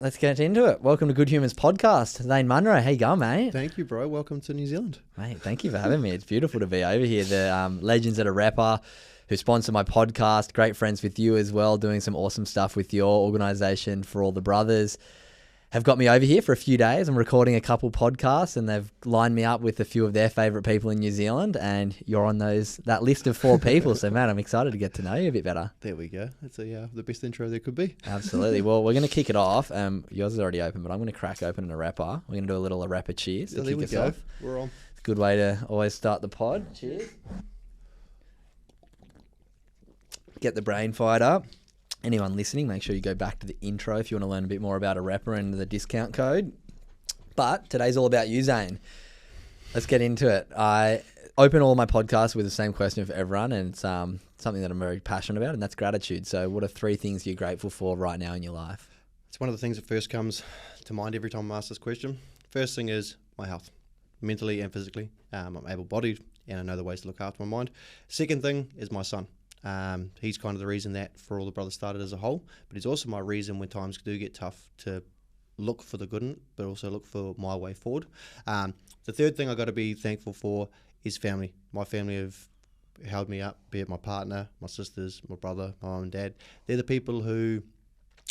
Let's get into it. Welcome to Good Humans Podcast. Zane Munro, how you going, mate? Thank you, bro. Welcome to New Zealand. Mate, thank you for having me. It's beautiful to be over here. The Legends at a Rapper, who sponsor my podcast, great friends with you as well, doing some awesome stuff with your organisation For All the Brothers, have got me over here for a few days. I'm recording a couple podcasts and they've lined me up with a few of their favourite people in New Zealand, and you're on that list of 4 people. So, man, I'm excited to get to know you a bit better. There we go. That's the best intro there could be. Absolutely. Well, we're going to kick it off. Yours is already open, but I'm going to crack open a rapper. We're going to do a little rapper cheers to kick us off. We're on. It's a good way to always start the pod. Cheers. Get the brain fired up. Anyone listening, make sure you go back to the intro if you want to learn a bit more about a rapper and the discount code. But today's all about you, Zane. Let's get into it. I open all my podcasts with the same question for everyone, and it's something that I'm very passionate about, and that's gratitude. So what are 3 things you're grateful for right now in your life? It's one of the things that first comes to mind every time I'm asked this question. First thing is my health, mentally and physically. I'm able-bodied, and I know the ways to look after my mind. Second thing is my son. He's kind of the reason that For All the Brothers started as a whole, but he's also my reason when times do get tough to look for the good in it, but also look for my way forward. The third thing I got to be thankful for is family. My family have held me up, be it my partner, my sisters, my brother, my mum and dad. They're the people who,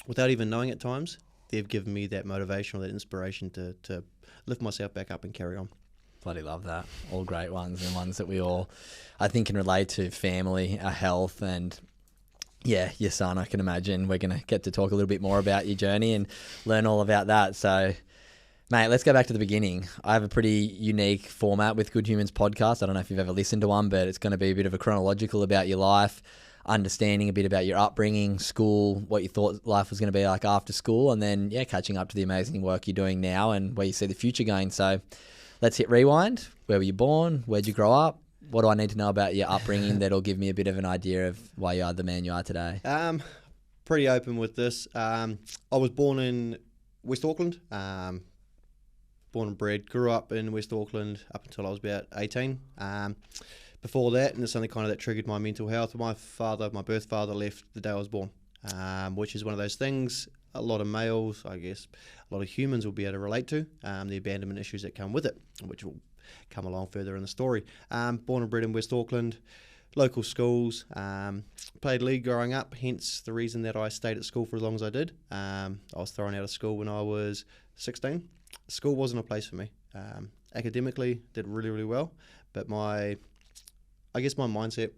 without even knowing at times, they've given me that motivation or that inspiration to lift myself back up and carry on. Bloody love that. All great ones, and ones that we all, I think, can relate to: family, our health, and yeah, your son. I can imagine we're going to get to talk a little bit more about your journey and learn all about that. So, mate, let's go back to the beginning. I have a pretty unique format with Good Humans Podcast. I don't know if you've ever listened to one, but it's going to be a bit of a chronological about your life, understanding a bit about your upbringing, school, what you thought life was going to be like after school, and then, yeah, catching up to the amazing work you're doing now and where you see the future going. So let's hit rewind. Where were you born? Where'd you grow up? What do I need to know about your upbringing that'll give me a bit of an idea of why you are the man you are today? Pretty open with this. I was born in West Auckland, born and bred, grew up in West Auckland up until I was about 18. Before that, and it's something kind of that triggered my mental health, my birth father left the day I was born, which is one of those things a lot of males, I guess, a lot of humans will be able to relate to, the abandonment issues that come with it, which will come along further in the story. Born and bred in West Auckland, local schools, played league growing up, hence the reason that I stayed at school for as long as I did. I was thrown out of school when I was 16. School wasn't a place for me. Academically, did really, really well, but my mindset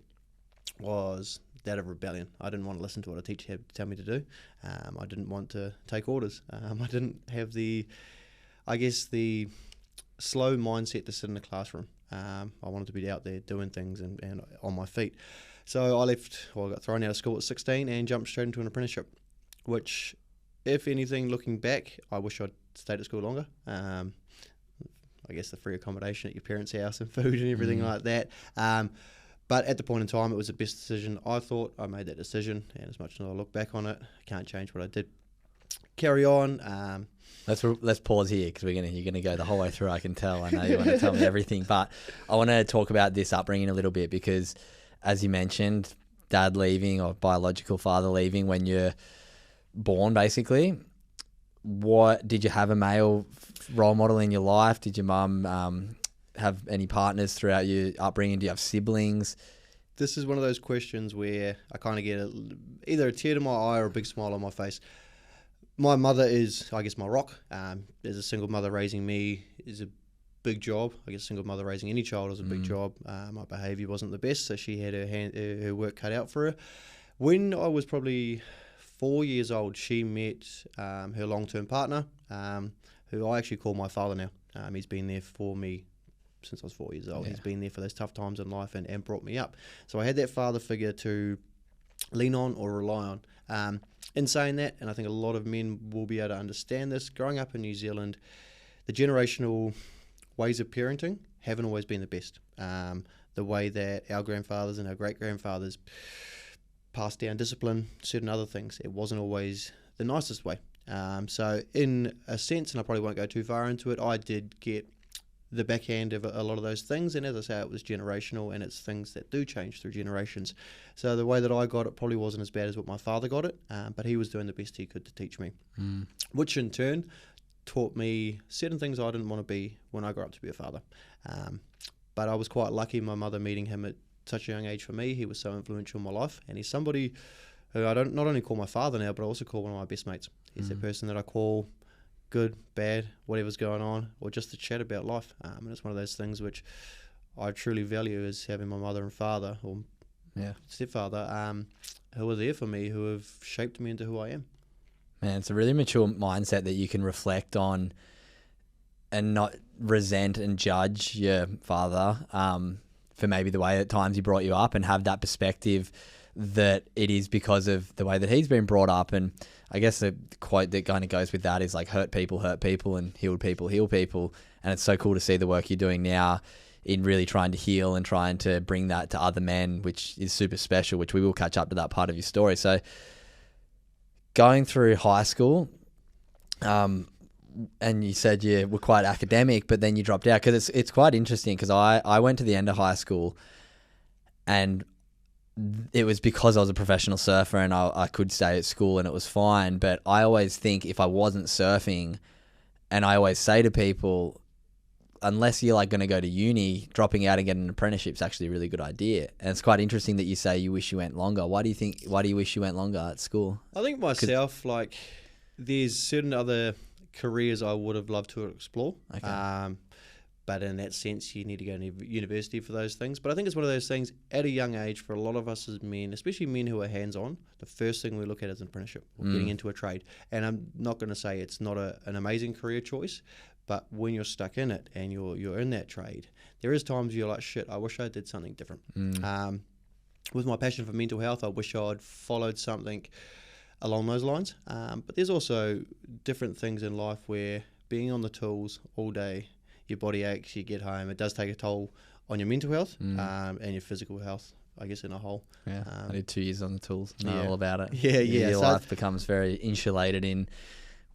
was that of rebellion. I didn't want to listen to what a teacher had to tell me to do. I didn't want to take orders. I didn't have the slow mindset to sit in the classroom. I wanted to be out there doing things and on my feet. So I got thrown out of school at 16 and jumped straight into an apprenticeship, which, if anything, looking back, I wish I'd stayed at school longer. I guess the free accommodation at your parents' house and food and everything like that. But at the point in time, it was the best decision. I thought I made that decision, and as much as I look back on it, I can't change what I did. Carry on. Let's pause here because you're gonna go the whole way through. I can tell. I know you want to tell me everything, but I want to talk about this upbringing a little bit because, as you mentioned, dad leaving or biological father leaving when you're born, basically. What did you have a male role model in your life? Did your mum have any partners throughout your upbringing? Do you have siblings? This is one of those questions where I kind of get either a tear to my eye or a big smile on my face. My mother is, I guess, my rock. As a single mother, raising me is a big job. I guess single mother raising any child is a big job. My behaviour wasn't the best, so she had her work cut out for her. When I was probably 4 years old, she met her long-term partner, who I actually call my father now. He's been there for me since I was 4 years old. Yeah. He's been there for those tough times in life and brought me up. So I had that father figure to lean on or rely on. In saying that, and I think a lot of men will be able to understand this, growing up in New Zealand, the generational ways of parenting haven't always been the best. The way that our grandfathers and our great-grandfathers passed down discipline, certain other things, it wasn't always the nicest way. So in a sense, and I probably won't go too far into it, I did get the backhand of a lot of those things. And as I say, it was generational, and it's things that do change through generations. So the way that I got it probably wasn't as bad as what my father got it, but he was doing the best he could to teach me, which in turn taught me certain things I didn't want to be when I grew up to be a father. But I was quite lucky, my mother meeting him at such a young age for me. He was so influential in my life, and he's somebody who I don't not only call my father now, but I also call one of my best mates. He's the person that I call good, bad, whatever's going on, or just to chat about life. And it's one of those things which I truly value, is having my mother and father, or stepfather, who are there for me, who have shaped me into who I am. Man, it's a really mature mindset that you can reflect on and not resent and judge your father for maybe the way at times he brought you up, and have that perspective that it is because of the way that he's been brought up. And I guess the quote that kind of goes with that is like, hurt people, and heal people, heal people. And it's so cool to see the work you're doing now in really trying to heal and trying to bring that to other men, which is super special, which we will catch up to that part of your story. So going through high school, and you said you were quite academic, but then you dropped out, because it's quite interesting, because I went to the end of high school, and it was because I was a professional surfer and I could stay at school and it was fine. But I always think if I wasn't surfing, and I always say to people, unless you're like going to go to uni, dropping out and getting an apprenticeship is actually a really good idea. And it's quite interesting that you say you wish you went longer. Why do you wish you went longer at school? I think myself, like, there's certain other careers I would have loved to explore. Okay. But in that sense, you need to go to university for those things. But I think it's one of those things, at a young age, for a lot of us as men, especially men who are hands-on, the first thing we look at is an apprenticeship, or getting into a trade. And I'm not going to say it's not an amazing career choice, but when you're stuck in it and you're in that trade, there is times you're like, shit, I wish I did something different. With my passion for mental health, I wish I'd followed something along those lines. But there's also different things in life where being on the tools all day, your body aches, you get home, it does take a toll on your mental health and your physical health, I guess, in a whole. Yeah, I did 2 years on the tools. Know all about it. Yeah. Your life becomes very insulated in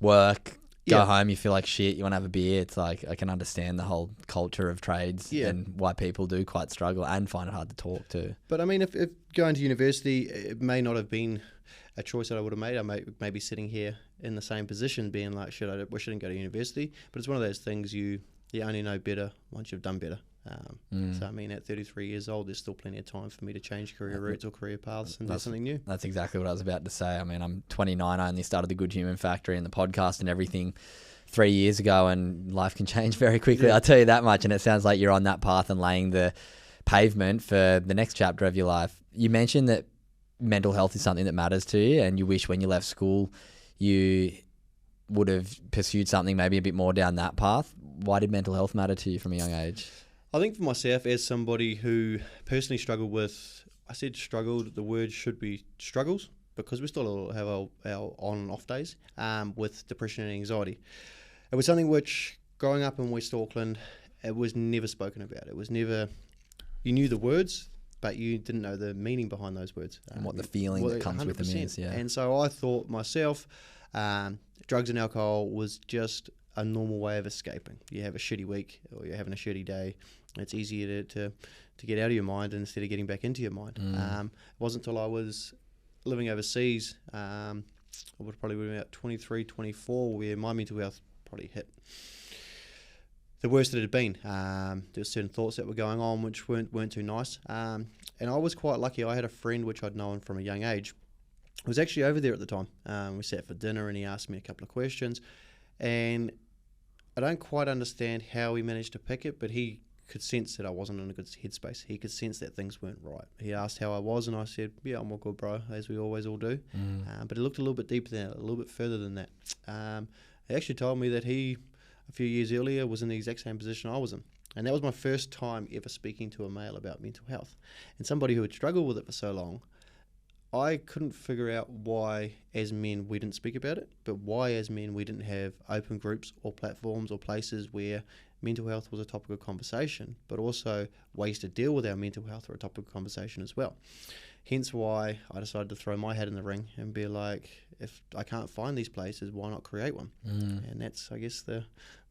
work. Go home, you feel like shit, you want to have a beer. It's like, I can understand the whole culture of trades and why people do quite struggle and find it hard to talk to. But I mean, if going to university, it may not have been a choice that I would have made. I may be sitting here in the same position being like, shit, I wish I didn't go to university. But it's one of those things you only know better once you've done better. So, I mean, at 33 years old, there's still plenty of time for me to change career routes or career paths and do something new. That's exactly what I was about to say. I mean, I'm 29. I only started the Good Human Factory and the podcast and everything 3 years ago, and life can change very quickly. Yeah. I'll tell you that much. And it sounds like you're on that path and laying the pavement for the next chapter of your life. You mentioned that mental health is something that matters to you, and you wish when you left school you would have pursued something maybe a bit more down that path. Why did mental health matter to you from a young age? I think for myself, as somebody who personally struggled with, I said struggled, the word should be struggles, because we still have our on and off days with depression and anxiety. It was something which, growing up in West Auckland, it was never spoken about. It was never, you knew the words, but you didn't know the meaning behind those words. And what the feeling that comes 100%. With them is, yeah. And so I thought myself, drugs and alcohol was just a normal way of escaping. You have a shitty week or you're having a shitty day, it's easier to get out of your mind instead of getting back into your mind. It wasn't until I was living overseas, I would probably be about 23, 24, where my mental health probably hit the worst that it had been. There were certain thoughts that were going on which weren't too nice. And I was quite lucky. I had a friend which I'd known from a young age who was actually over there at the time. We sat for dinner and he asked me a couple of questions. And I don't quite understand how he managed to pick it, but he could sense that I wasn't in a good headspace. He could sense that things weren't right. He asked how I was, and I said, yeah, I'm all good, bro, as we always all do. But it looked a little bit deeper than that, a little bit further than that. He actually told me that he, a few years earlier, was in the exact same position I was in. And that was my first time ever speaking to a male about mental health. And somebody who had struggled with it for so long, I couldn't figure out why, as men, we didn't speak about it, but why, as men, we didn't have open groups or platforms or places where mental health was a topic of conversation, but also ways to deal with our mental health were a topic of conversation as well. hence why I decided to throw my hat in the ring and be like, if I can't find these places, why not create one? And that's, I guess, the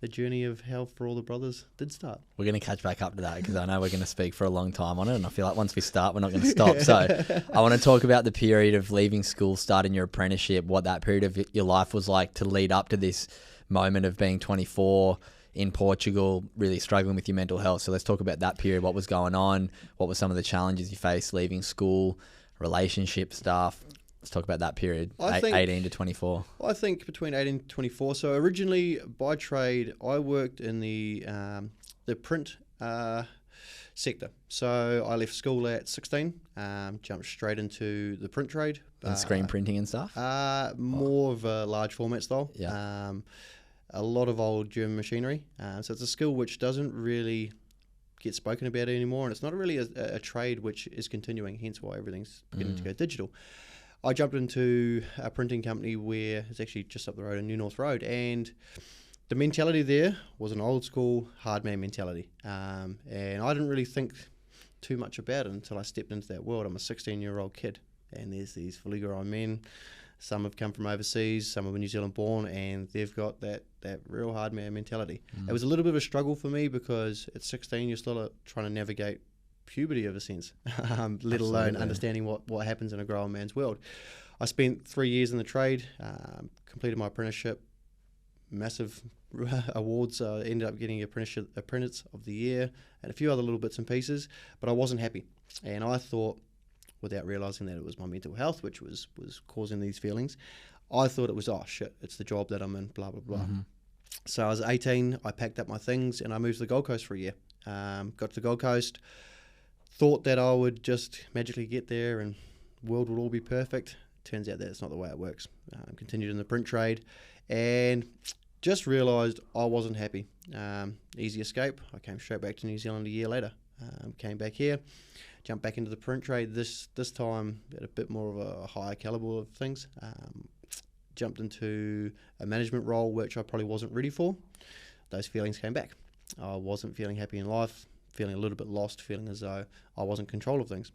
journey of how For All the Brothers did start. We're going to catch back up to that because I know we're going to speak for a long time on it, and I feel like once we start, we're not going to stop. So I want to talk about the period of leaving school, starting your apprenticeship, what that period of your life was like to lead up to this moment of being 24 in Portugal, really struggling with your mental health. So let's talk about that period. What was going on? What were some of the challenges you faced leaving school, relationship stuff? Let's talk about that period, 18 to 24. I think between 18 and 24. So originally, by trade, I worked in the print sector. So I left school at 16, jumped straight into the print trade. And screen printing and stuff? More of a large format style. Yeah. A lot of old German machinery. So it's a skill which doesn't really get spoken about anymore, and it's not really a trade which is continuing, hence why everything's beginning to go digital. I jumped into a printing company where it's actually just up the road in New North Road, and the mentality there was an old school hard man mentality. And I didn't really think too much about it until I stepped into that world. I'm a 16-year-old kid, and there's these fully grown men. Some have come from overseas, some are New Zealand born, and they've got that real hard man mentality. It was a little bit of a struggle for me because at 16 you're still trying to navigate puberty of a sense, let alone understanding what happens in a grown man's world. I spent 3 years in the trade, completed my apprenticeship, massive awards. Ended up getting Apprentice of the Year and a few other little bits and pieces, but I wasn't happy. And I thought, without realising that it was my mental health which was causing these feelings, I thought it was, oh shit, it's the job that I'm in, blah, blah, blah. So I was 18, I packed up my things and I moved to the Gold Coast for a year. Got to the Gold Coast, thought that I would just magically get there and the world would all be perfect. Turns out that it's not the way it works. Continued in the print trade and just realised I wasn't happy. Easy escape. I came straight back to New Zealand a year later. Came back here, jumped back into the print trade, this time at a bit more of a higher calibre of things. Jumped into a management role which I probably wasn't ready for. Those feelings came back. I wasn't feeling happy in life, feeling a little bit lost, feeling as though I wasn't in control of things.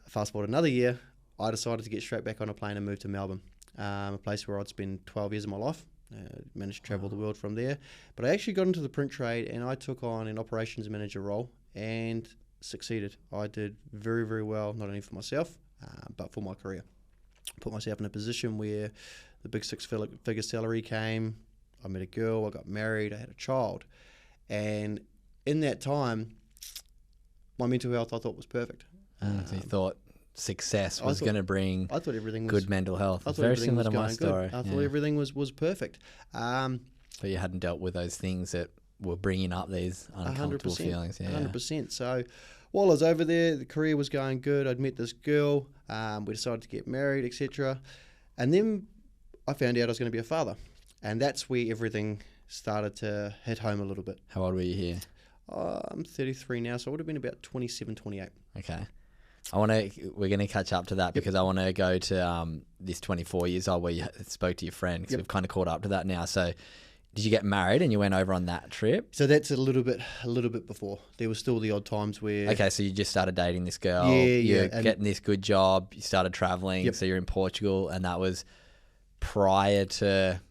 Fast forward another year, I decided to get straight back on a plane and move to Melbourne, a place where I'd spent 12 years of my life. Managed to travel the world from there, but I actually got into the print trade and I took on an operations manager role and succeeded. I did very, very well, not only for myself but for my career. Put myself in a position where the big six-figure salary came. I met a girl, I got married, I had a child, and in that time my mental health I thought was perfect. So you thought success was going to bring I thought everything good mental health. It's very similar to my story. I thought everything was perfect. But you hadn't dealt with those things that were bringing up these uncomfortable feelings. 100%. So while I was over there, the career was going good. I'd met this girl. We decided to get married, etc. And then I found out I was going to be a father. And that's where everything started to hit home a little bit. How old were you here? I'm 33 now, so I would have been about 27, 28. Okay. We're going to catch up to that because I want to go to this 24 years old where you spoke to your friend because we've kind of caught up to that now. So did you get married and you went over on that trip? So that's a little bit before. There was still the odd times where... Okay, so you just started dating this girl. You're getting this good job. You started traveling. So you're in Portugal and that was prior to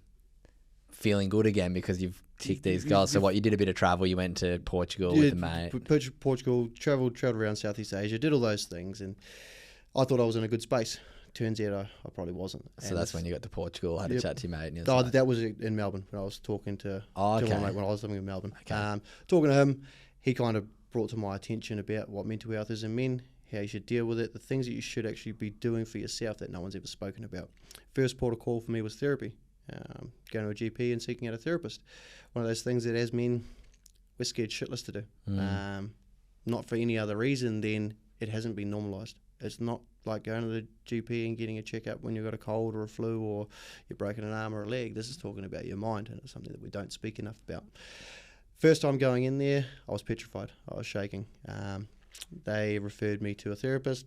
feeling good again because you've ticked these goals. So what, you did a bit of travel, you went to Portugal with a mate. Portugal, travelled around Southeast Asia, did all those things, and I thought I was in a good space. Turns out I probably wasn't. So that's when you got to Portugal, had a chat to your mate. And like, that was in Melbourne when I was talking to my mate when I was living in Melbourne. Talking to him, he kind of brought to my attention about what mental health is in men, how you should deal with it, the things that you should actually be doing for yourself that no one's ever spoken about. First port of call for me was therapy. Going to a GP and seeking out a therapist. One of those things that as men we're scared shitless to do. Not for any other reason than it hasn't been normalised. It's not like going to the GP and getting a checkup when you've got a cold or a flu or you're breaking an arm or a leg. This is talking about your mind, and it's something that we don't speak enough about. First time going in there, I was petrified. I was shaking. They referred me to a therapist,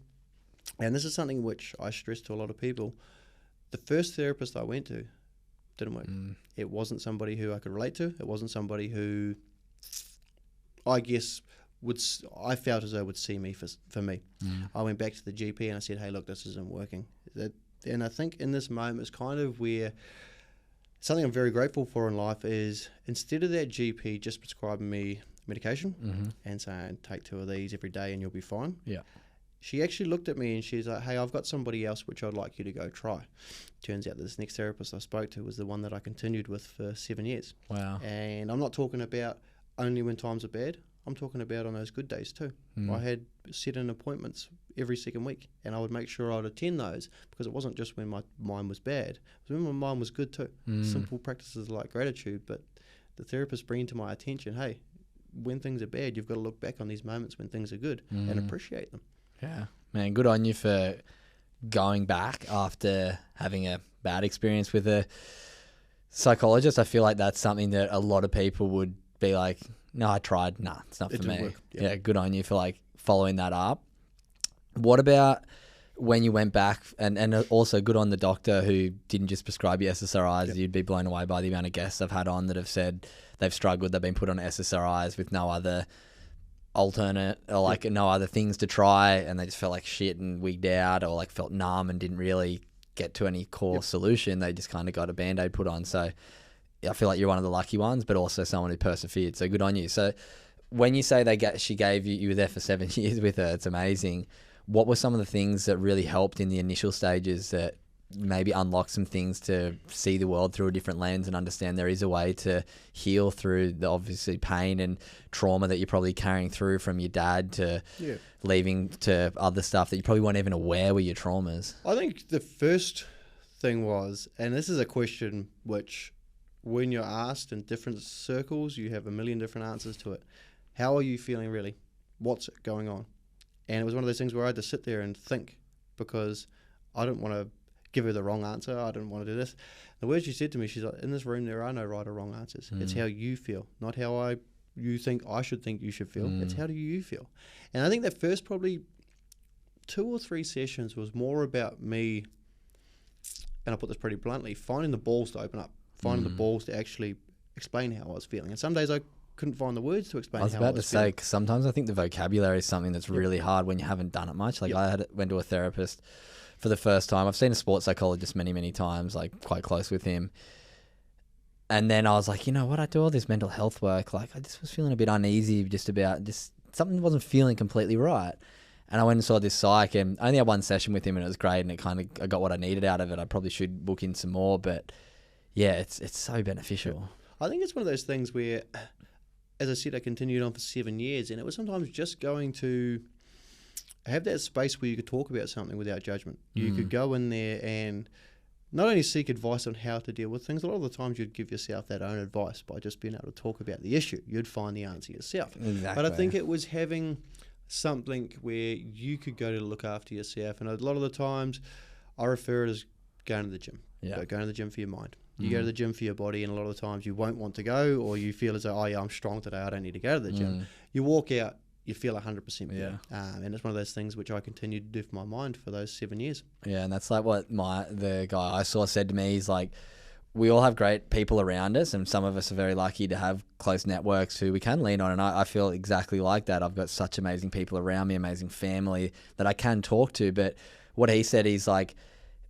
and this is something which I stress to a lot of people. The first therapist I went to didn't work. It wasn't somebody who I could relate to. It wasn't somebody who, I guess, I felt as though would see me for me. I went back to the GP and I said, hey, look, this isn't working. And I think in this moment is kind of where something I'm very grateful for in life is, instead of that GP just prescribing me medication and saying, take 2 of these every day and you'll be fine. Yeah. She actually looked at me and she's like, hey, I've got somebody else which I'd like you to go try. Turns out this next therapist I spoke to was the one that I continued with for 7 years. Wow. And I'm not talking about only when times are bad. I'm talking about on those good days too. I had set in appointments every second week, and I would make sure I'd attend those, because it wasn't just when my mind was bad. It was when my mind was good too. Simple practices like gratitude, but the therapist bringing to my attention, hey, when things are bad, you've got to look back on these moments when things are good and appreciate them. Yeah, man, good on you for going back after having a bad experience with a psychologist. I feel like that's something that a lot of people would be like, no, I tried. Nah, it's not for me. Work. Yeah, good on you for like following that up. What about when you went back, and also good on the doctor who didn't just prescribe you SSRIs? You'd be blown away by the amount of guests I've had on that have said they've struggled, they've been put on SSRIs with no other alternate or like no other things to try, and they just felt like shit and wigged out, or like felt numb and didn't really get to any core solution. They just kind of got a Band-Aid put on. So I feel like you're one of the lucky ones, but also someone who persevered. So good on you. So when you say she gave you were there for 7 years with her, it's amazing. What were some of the things that really helped in the initial stages that maybe unlocked some things to see the world through a different lens and understand there is a way to heal through the obviously pain and trauma that you're probably carrying through from your dad to leaving to other stuff that you probably weren't even aware were your traumas? I think the first thing was, and this is a question which when you're asked in different circles, you have a million different answers to it. How are you feeling really? What's going on? And it was one of those things where I had to sit there and think, because I didn't want to give her the wrong answer. I didn't want to do this. The words she said to me, she's like, in this room there are no right or wrong answers. It's how you feel, not how you think I should think you should feel. It's how do you feel? And I think that first probably 2 or 3 sessions was more about me, and I put this pretty bluntly, finding the balls to open up, finding the balls to actually explain how I was feeling. And some days I couldn't find the words to explain how I was feeling. I was about to say, because sometimes I think the vocabulary is something that's really hard when you haven't done it much. Like I went to a therapist for the first time. I've seen a sports psychologist many, many times, like quite close with him. And then I was like, you know what? I do all this mental health work. Like I just was feeling a bit uneasy just something wasn't feeling completely right. And I went and saw this psych, and I only had 1 session with him, and it was great, and I got what I needed out of it. I probably should book in some more, but yeah, it's so beneficial. I think it's one of those things where, as I said, I continued on for 7 years, and it was sometimes just going to have that space where you could talk about something without judgment. You could go in there and not only seek advice on how to deal with things, a lot of the times you'd give yourself that own advice by just being able to talk about the issue. You'd find the answer yourself. Exactly. But I think it was having something where you could go to look after yourself. And a lot of the times I refer it as going to the gym. Yeah. Going to the gym for your mind. You go to the gym for your body, and a lot of the times you won't want to go, or you feel as though, oh yeah, I'm strong today, I don't need to go to the gym. You walk out, you feel 100% better. And it's one of those things which I continue to do for my mind for those 7 years. Yeah, and that's like what the guy I saw said to me. He's like, we all have great people around us, and some of us are very lucky to have close networks who we can lean on, and I feel exactly like that. I've got such amazing people around me, amazing family that I can talk to. But what he said, he's like,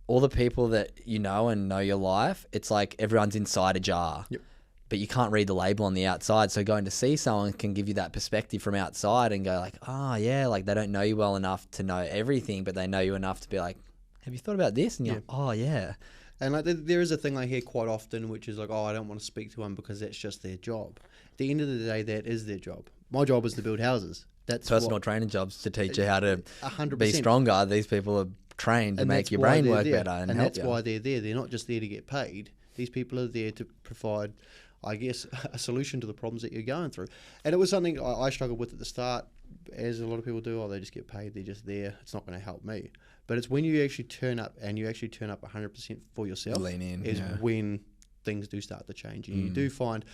all the people that you know and know your life, it's like everyone's inside a jar. Yep. But you can't read the label on the outside. So going to see someone can give you that perspective from outside and go like, oh yeah, like they don't know you well enough to know everything, but they know you enough to be like, have you thought about this? And you're like, oh yeah. And like there is a thing I hear quite often, which is like, oh, I don't want to speak to them because that's just their job. At the end of the day, that is their job. My job is to build houses. That's personal training jobs to teach you how to 100%. Be stronger. These people are trained to make your brain work better and help that's why they're there. They're not just there to get paid. These people are there to provide, I guess, a solution to the problems that you're going through. And it was something I struggled with at the start, as a lot of people do. Oh, they just get paid. They're just there. It's not going to help me. But it's when you actually turn up, and you actually turn up 100% for yourself, lean in, is when things do start to change. And you do find,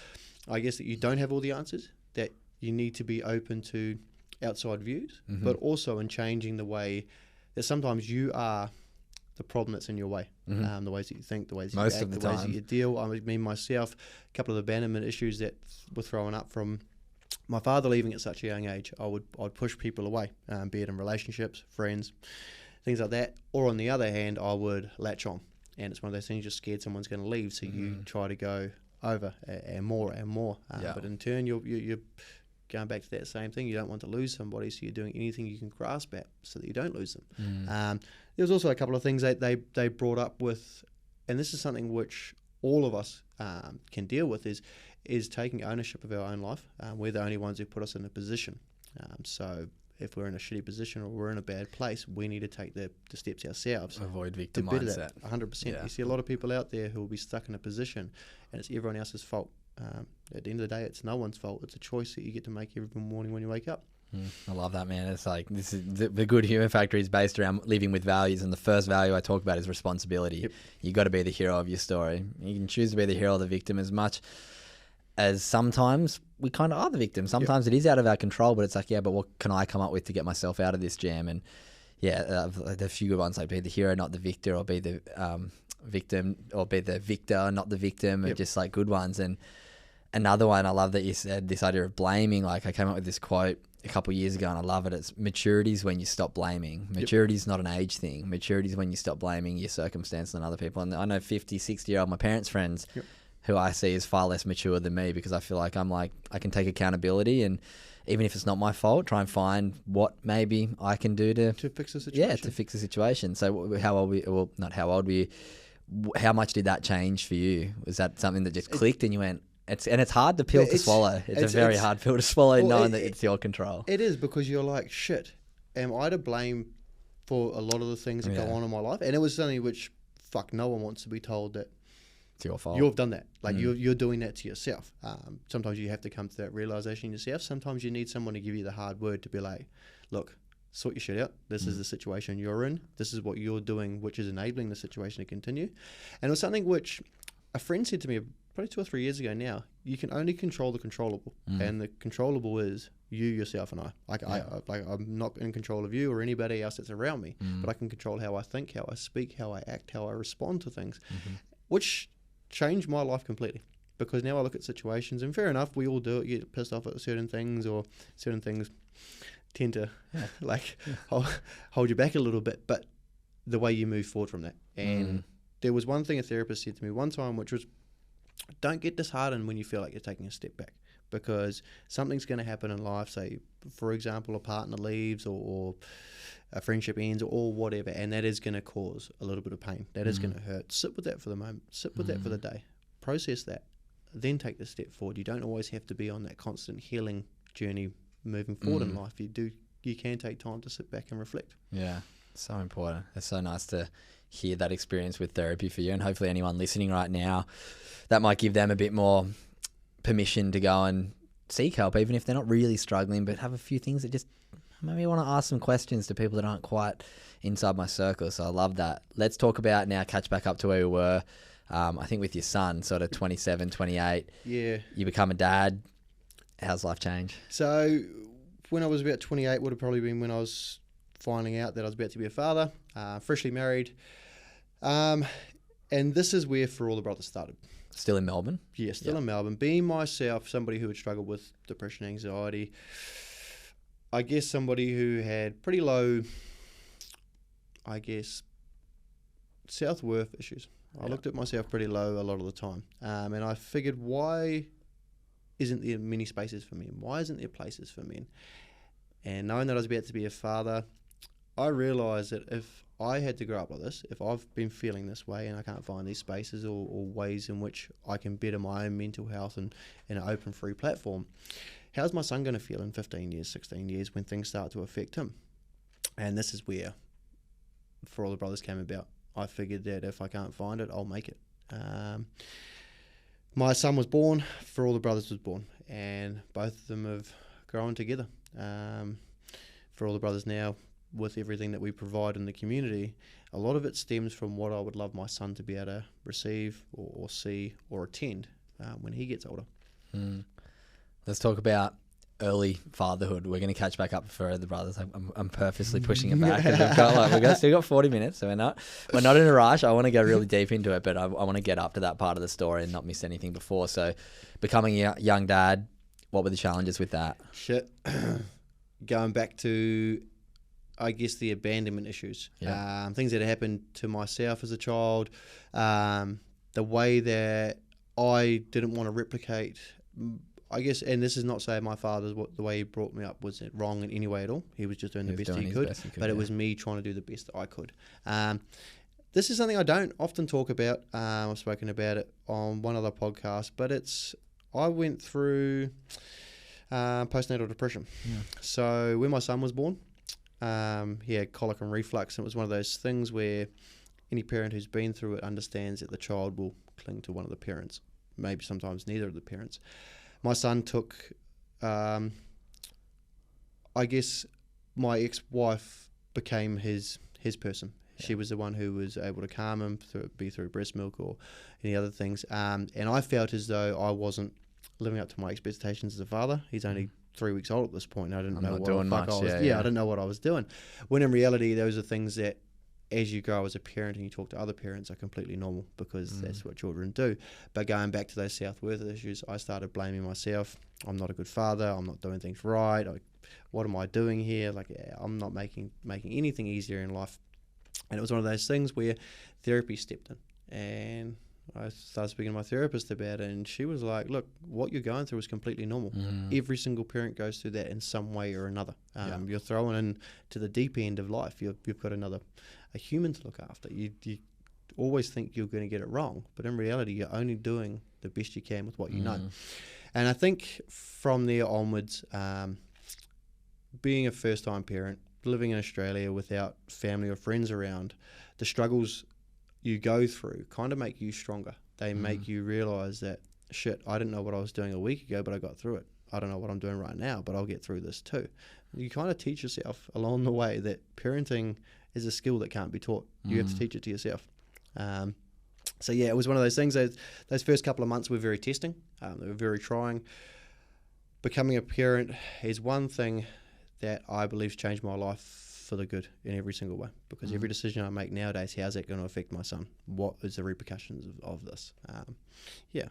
I guess, that you don't have all the answers, that you need to be open to outside views, but also in changing the way that sometimes you are the problem that's in your way. The ways that you think, the ways that you act, the ways that you deal. I mean, myself, a couple of abandonment issues that were thrown up from my father leaving at such a young age, I'd push people away, be it in relationships, friends, things like that. Or on the other hand, I would latch on. And it's one of those things, you're scared someone's going to leave, so you try to go over and more and more. But in turn, you're going back to that same thing. You don't want to lose somebody, so you're doing anything you can grasp at so that you don't lose them. There was also a couple of things that they brought up with, and this is something which all of us can deal with, is taking ownership of our own life. We're the only ones who put us in a position. So if we're in a shitty position or we're in a bad place, we need to take the steps ourselves. Avoid victim to better mindset. That, 100%. Yeah. You see a lot of people out there who will be stuck in a position and it's everyone else's fault. At the end of the day, it's no one's fault. It's a choice that you get to make every morning when you wake up. I love that, man. It's like, this is the good human factor is based around living with values, and the first value I talk about is responsibility. Yep. You got to be the hero of your story. You can choose to be the hero or the victim, as much as sometimes we kind of are the victim. Sometimes it is out of our control, but it's like, yeah, but what can I come up with to get myself out of this jam? And yeah, the few good ones, like be the hero, not the victor, or be the victim, or be the victor, not the victim, and just like good ones. And another one, I love that you said this idea of blaming. Like, I came up with this quote a couple of years ago, and I love it. It's maturity is when you stop blaming. Maturity is not an age thing. Maturity is when you stop blaming your circumstances on other people. And I know 50, 60-year-old, my parents' friends, who I see as far less mature than me, because I feel like I can take accountability, and even if it's not my fault, try and find what maybe I can do to fix the situation. Yeah, to fix the situation. So how old were you? Well, not how old were you. How much did that change for you? Was that something that just clicked and you went, it's hard to pill to swallow. It's a very hard pill to swallow, knowing that it's your control. It is, because you're like, shit, am I to blame for a lot of the things that go on in my life? And it was something which, no one wants to be told that it's your fault. You've done that. Like, you're doing that to yourself. Sometimes you have to come to that realization yourself. Sometimes you need someone to give you the hard word to be like, look, sort your shit out. This is the situation you're in. This is what you're doing, which is enabling the situation to continue. And it was something which a friend said to me probably 2 or 3 years ago now. You can only control the controllable, and the controllable is you, yourself, and I. I'm not in control of you or anybody else that's around me, but I can control how I think, how I speak, how I act, how I respond to things, which changed my life completely. Because now I look at situations, and fair enough, we all do it. You get pissed off at certain things, or certain things tend to hold you back a little bit, but the way you move forward from that. And there was one thing a therapist said to me one time, which was, don't get disheartened when you feel like you're taking a step back, because something's going to happen in life. Say, for example, a partner leaves, or a friendship ends, or whatever, and that is going to cause a little bit of pain. That is going to hurt. Sit with that for the moment. Sit with that for the day. Process that. Then take the step forward. You don't always have to be on that constant healing journey moving forward in life. You can take time to sit back and reflect. Yeah, so important. It's so nice to hear that experience with therapy for you, and hopefully anyone listening right now, that might give them a bit more permission to go and seek help, even if they're not really struggling, but have a few things that just maybe want to ask some questions to people that aren't quite inside my circle. So I love that. Let's talk about now, catch back up to where we were. I think with your son, sort of 27, 28. Yeah. You become a dad. How's life change? So when I was about 28 would have probably been when I was finding out that I was about to be a father, freshly married. And this is where For All the Brothers started. Still in Melbourne? Yeah, still in Melbourne. Being myself, somebody who had struggled with depression, anxiety, I guess somebody who had pretty low, self-worth issues. I looked at myself pretty low a lot of the time. And I figured, why isn't there many spaces for men? Why isn't there places for men? And knowing that I was about to be a father, I realised that if I had to grow up like this, if I've been feeling this way and I can't find these spaces or ways in which I can better my own mental health in an open, free platform, how's my son going to feel in 15 years, 16 years when things start to affect him? And this is where For All the Brothers came about. I figured that if I can't find it, I'll make it. My son was born, For All the Brothers was born, and both of them have grown together. For All the Brothers now, with everything that we provide in the community, a lot of it stems from what I would love my son to be able to receive or see or attend when he gets older. Let's talk about early fatherhood. We're going to catch back up for the brothers. I'm purposely pushing it back. We've still got 40 minutes, so we're not in a rush. I want to go really deep into it, but I want to get up to that part of the story and not miss anything before. So becoming a young dad, What were the challenges with that? Shit. Going back to, I guess, the abandonment issues. Yeah. Things that happened to myself as a child. The way that I didn't want to replicate, I guess, and this is not saying my father's, the way he brought me up was wrong in any way at all. He was just doing the best he could, but it was me trying to do the best that I could. This is something I don't often talk about. I've spoken about it on one other podcast, but I went through postnatal depression. Yeah. So when my son was born, he had colic and reflux, and it was one of those things where any parent who's been through it understands that the child will cling to one of the parents, maybe sometimes neither of the parents. My son took, I guess, my ex-wife became his person. Yeah. She was the one who was able to calm him, through breast milk or any other things. And I felt as though I wasn't living up to my expectations as a father. He's only 3 weeks old at this point, and I didn't know what the fuck I was. I didn't know what I was doing. When in reality, those are things that, as you grow as a parent and you talk to other parents, are completely normal, because that's what children do. But going back to those self-worth issues, I started blaming myself. I'm not a good father. I'm not doing things right. What am I doing here? I'm not making anything easier in life. And it was one of those things where therapy stepped in, and I started speaking to my therapist about it, and she was like, look, what you're going through is completely normal. Every single parent goes through that in some way or another. You're thrown in to the deep end of life. You've got a human to look after. You always think you're going to get it wrong, but in reality, you're only doing the best you can with what you know. And I think from there onwards, being a first-time parent, living in Australia without family or friends around, the struggles you go through kind of make you stronger. They make you realise that, shit, I didn't know what I was doing a week ago, but I got through it. I don't know what I'm doing right now, but I'll get through this too. You kind of teach yourself along the way that parenting is a skill that can't be taught. You have to teach it to yourself. So yeah, it was one of those things. Those first couple of months were very testing. They were very trying. Becoming a parent is one thing that I believe changed my life for the good in every single way, because every decision I make nowadays, how's that going to affect my son? What is the repercussions of this? Yeah.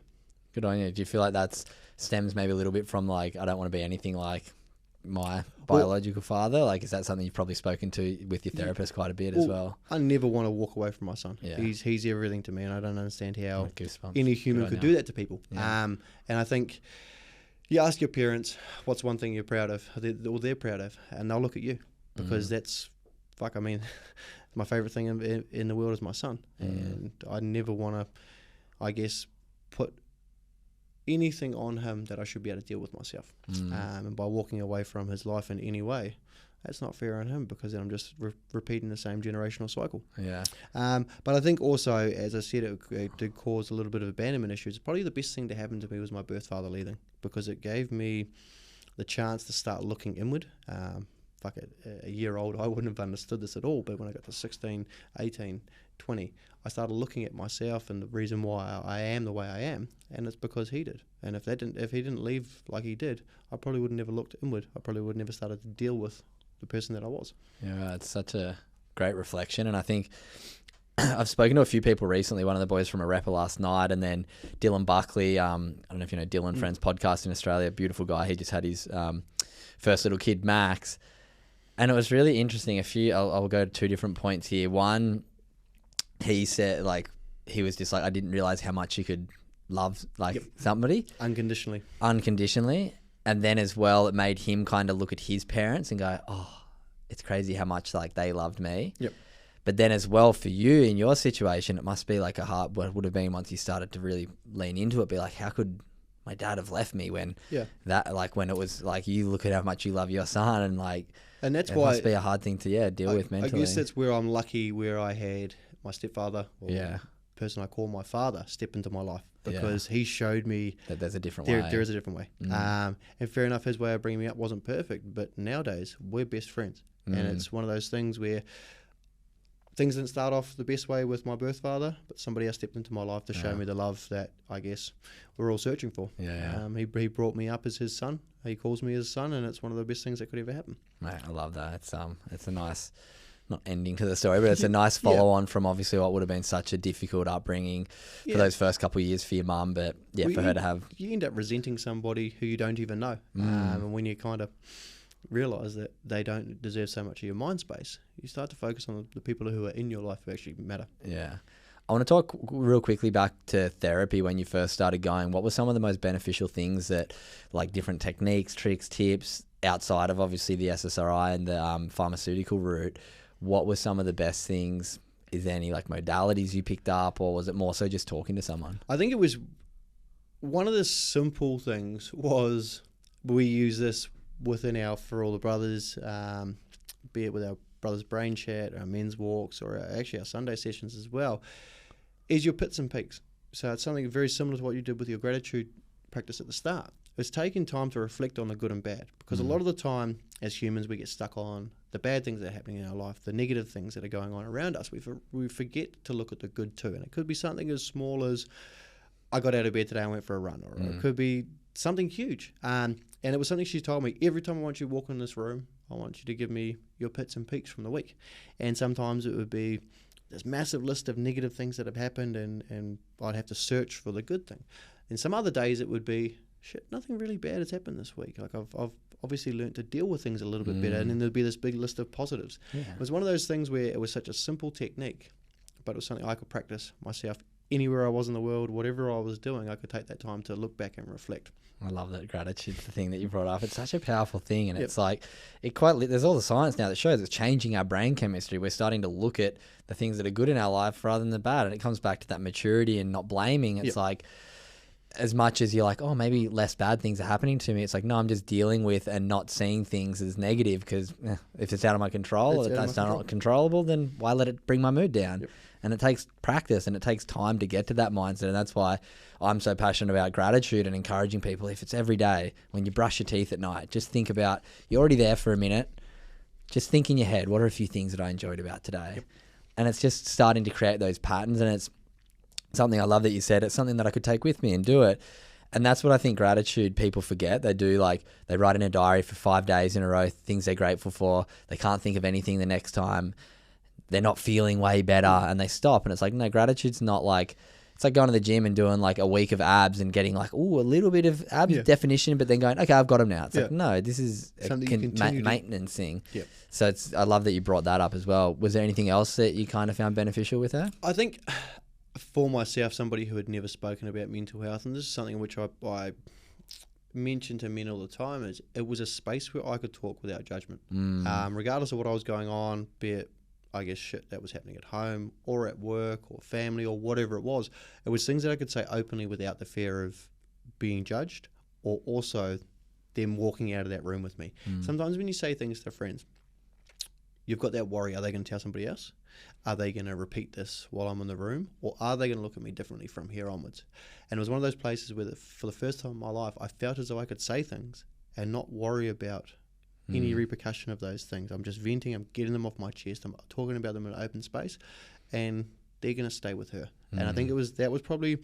Good on you. Do you feel like that stems maybe a little bit from, like, I don't want to be anything like my biological father? Like, is that something you've probably spoken to with your therapist quite a bit as well? I never want to walk away from my son. Yeah. He's everything to me, and I don't understand how any human could do that to people. Yeah. And I think you ask your parents, what's one thing you're proud of, or they're proud of, and they'll look at you, because that's, my favourite thing in the world is my son. And I never want to, I guess, put anything on him that I should be able to deal with myself. And by walking away from his life in any way, that's not fair on him, because then I'm just repeating the same generational cycle. Yeah. But I think also, as I said, it did cause a little bit of abandonment issues. Probably the best thing to happen to me was my birth father leaving, because it gave me the chance to start looking inward. A year old, I wouldn't have understood this at all, but when I got to 16, 18, 20, I started looking at myself and the reason why I am the way I am, and it's because he did. And if he didn't leave like he did, I probably would have never looked inward. I probably would have never started to deal with the person that I was. Yeah, it's such a great reflection, and I think I've spoken to a few people recently, one of the boys from a rapper last night, and then Dylan Buckley, I don't know if you know Dylan, Friends podcast in Australia, beautiful guy. He just had his first little kid, Max. And it was really interesting. I'll go to two different points here. One, he said, like, he was just like, I didn't realize how much you could love, somebody. Unconditionally. And then as well, it made him kind of look at his parents and go, oh, it's crazy how much, like, they loved me. Yep. But then as well, for you in your situation, it must be like what would have been once you started to really lean into it, be like, how could my dad have left me when when it was like, you look at how much you love your son, and like, and that's it why must be a hard thing to deal with mentally. I guess that's where I'm lucky, where I had my stepfather, or the person I call my father, step into my life, because he showed me that there's a different way. There is a different way. And fair enough, his way of bringing me up wasn't perfect, but nowadays we're best friends. And it's one of those things where things didn't start off the best way with my birth father, but somebody else stepped into my life to show me the love that I guess we're all searching for. He brought me up as his son. He calls me his son, and it's one of the best things that could ever happen. Mate, I love that. It's a nice not ending to the story, but it's a nice follow on from obviously what would have been such a difficult upbringing for those first couple of years for your mum. But for her to have, you end up resenting somebody who you don't even know, and when you kind of realize that they don't deserve so much of your mind space, you start to focus on the people who are in your life who actually matter. Yeah. I want to talk real quickly back to therapy when you first started going. What were some of the most beneficial things that, like different techniques, tricks, tips, outside of obviously the SSRI and the pharmaceutical route? What were some of the best things? Is there any like modalities you picked up, or was it more so just talking to someone? I think it was one of the simple things was we use this within our For All the Brothers, be it with our Brothers Brain Chat, our men's walks, or actually our Sunday sessions as well, is your pits and peaks. So it's something very similar to what you did with your gratitude practice at the start. It's taking time to reflect on the good and bad, because a lot of the time as humans we get stuck on the bad things that are happening in our life, the negative things that are going on around us. We forget to look at the good too, and it could be something as small as I got out of bed today and went for a run, or it could be something huge. And it was something she told me, every time I want you to walk in this room, I want you to give me your pits and peaks from the week. And sometimes it would be this massive list of negative things that have happened, and I'd have to search for the good thing. And some other days it would be, shit, nothing really bad has happened this week. Like I've obviously learned to deal with things a little bit better, and then there'd be this big list of positives. Yeah. It was one of those things where it was such a simple technique, but it was something I could practice myself anywhere I was in the world, whatever I was doing. I could take that time to look back and reflect. I love that gratitude, the thing that you brought up. It's such a powerful thing, and it's like there's all the science now that shows it's changing our brain chemistry. We're starting to look at the things that are good in our life rather than the bad, and it comes back to that maturity and not blaming. It's like, as much as you're like, oh, maybe less bad things are happening to me, it's like, no, I'm just dealing with and not seeing things as negative, because if it's out of my control or it's not controllable, then why let it bring my mood down? And it takes practice and it takes time to get to that mindset. And that's why I'm so passionate about gratitude and encouraging people, if it's every day, when you brush your teeth at night, just think about, you're already there for a minute, just think in your head, what are a few things that I enjoyed about today? And it's just starting to create those patterns, and it's something I love that you said. It's something that I could take with me and do it. And that's what I think gratitude people forget. They do, like, they write in a diary for 5 days in a row, things they're grateful for. They can't think of anything the next time. They're not feeling way better, and they stop. And it's like, no, gratitude's not like, it's like going to the gym and doing like a week of abs and getting like, ooh, a little bit of abs definition, but then going, okay, I've got them now. It's like, no, this is a maintenance thing. So I love that you brought that up as well. Was there anything else that you kind of found beneficial with her? I think for myself, somebody who had never spoken about mental health, and this is something which I mention to men all the time, is it was a space where I could talk without judgment. Regardless of what I was going on, be it, I guess, shit that was happening at home or at work or family or whatever it was things that I could say openly without the fear of being judged, or also them walking out of that room with me. Sometimes when you say things to friends, you've got that worry, are they going to tell somebody else? Are they going to repeat this while I'm in the room? Or are they going to look at me differently from here onwards? And it was one of those places where for the first time in my life, I felt as though I could say things and not worry about any repercussion of those things. I'm just venting, I'm getting them off my chest, I'm talking about them in an open space, and they're going to stay with her. And I think that was probably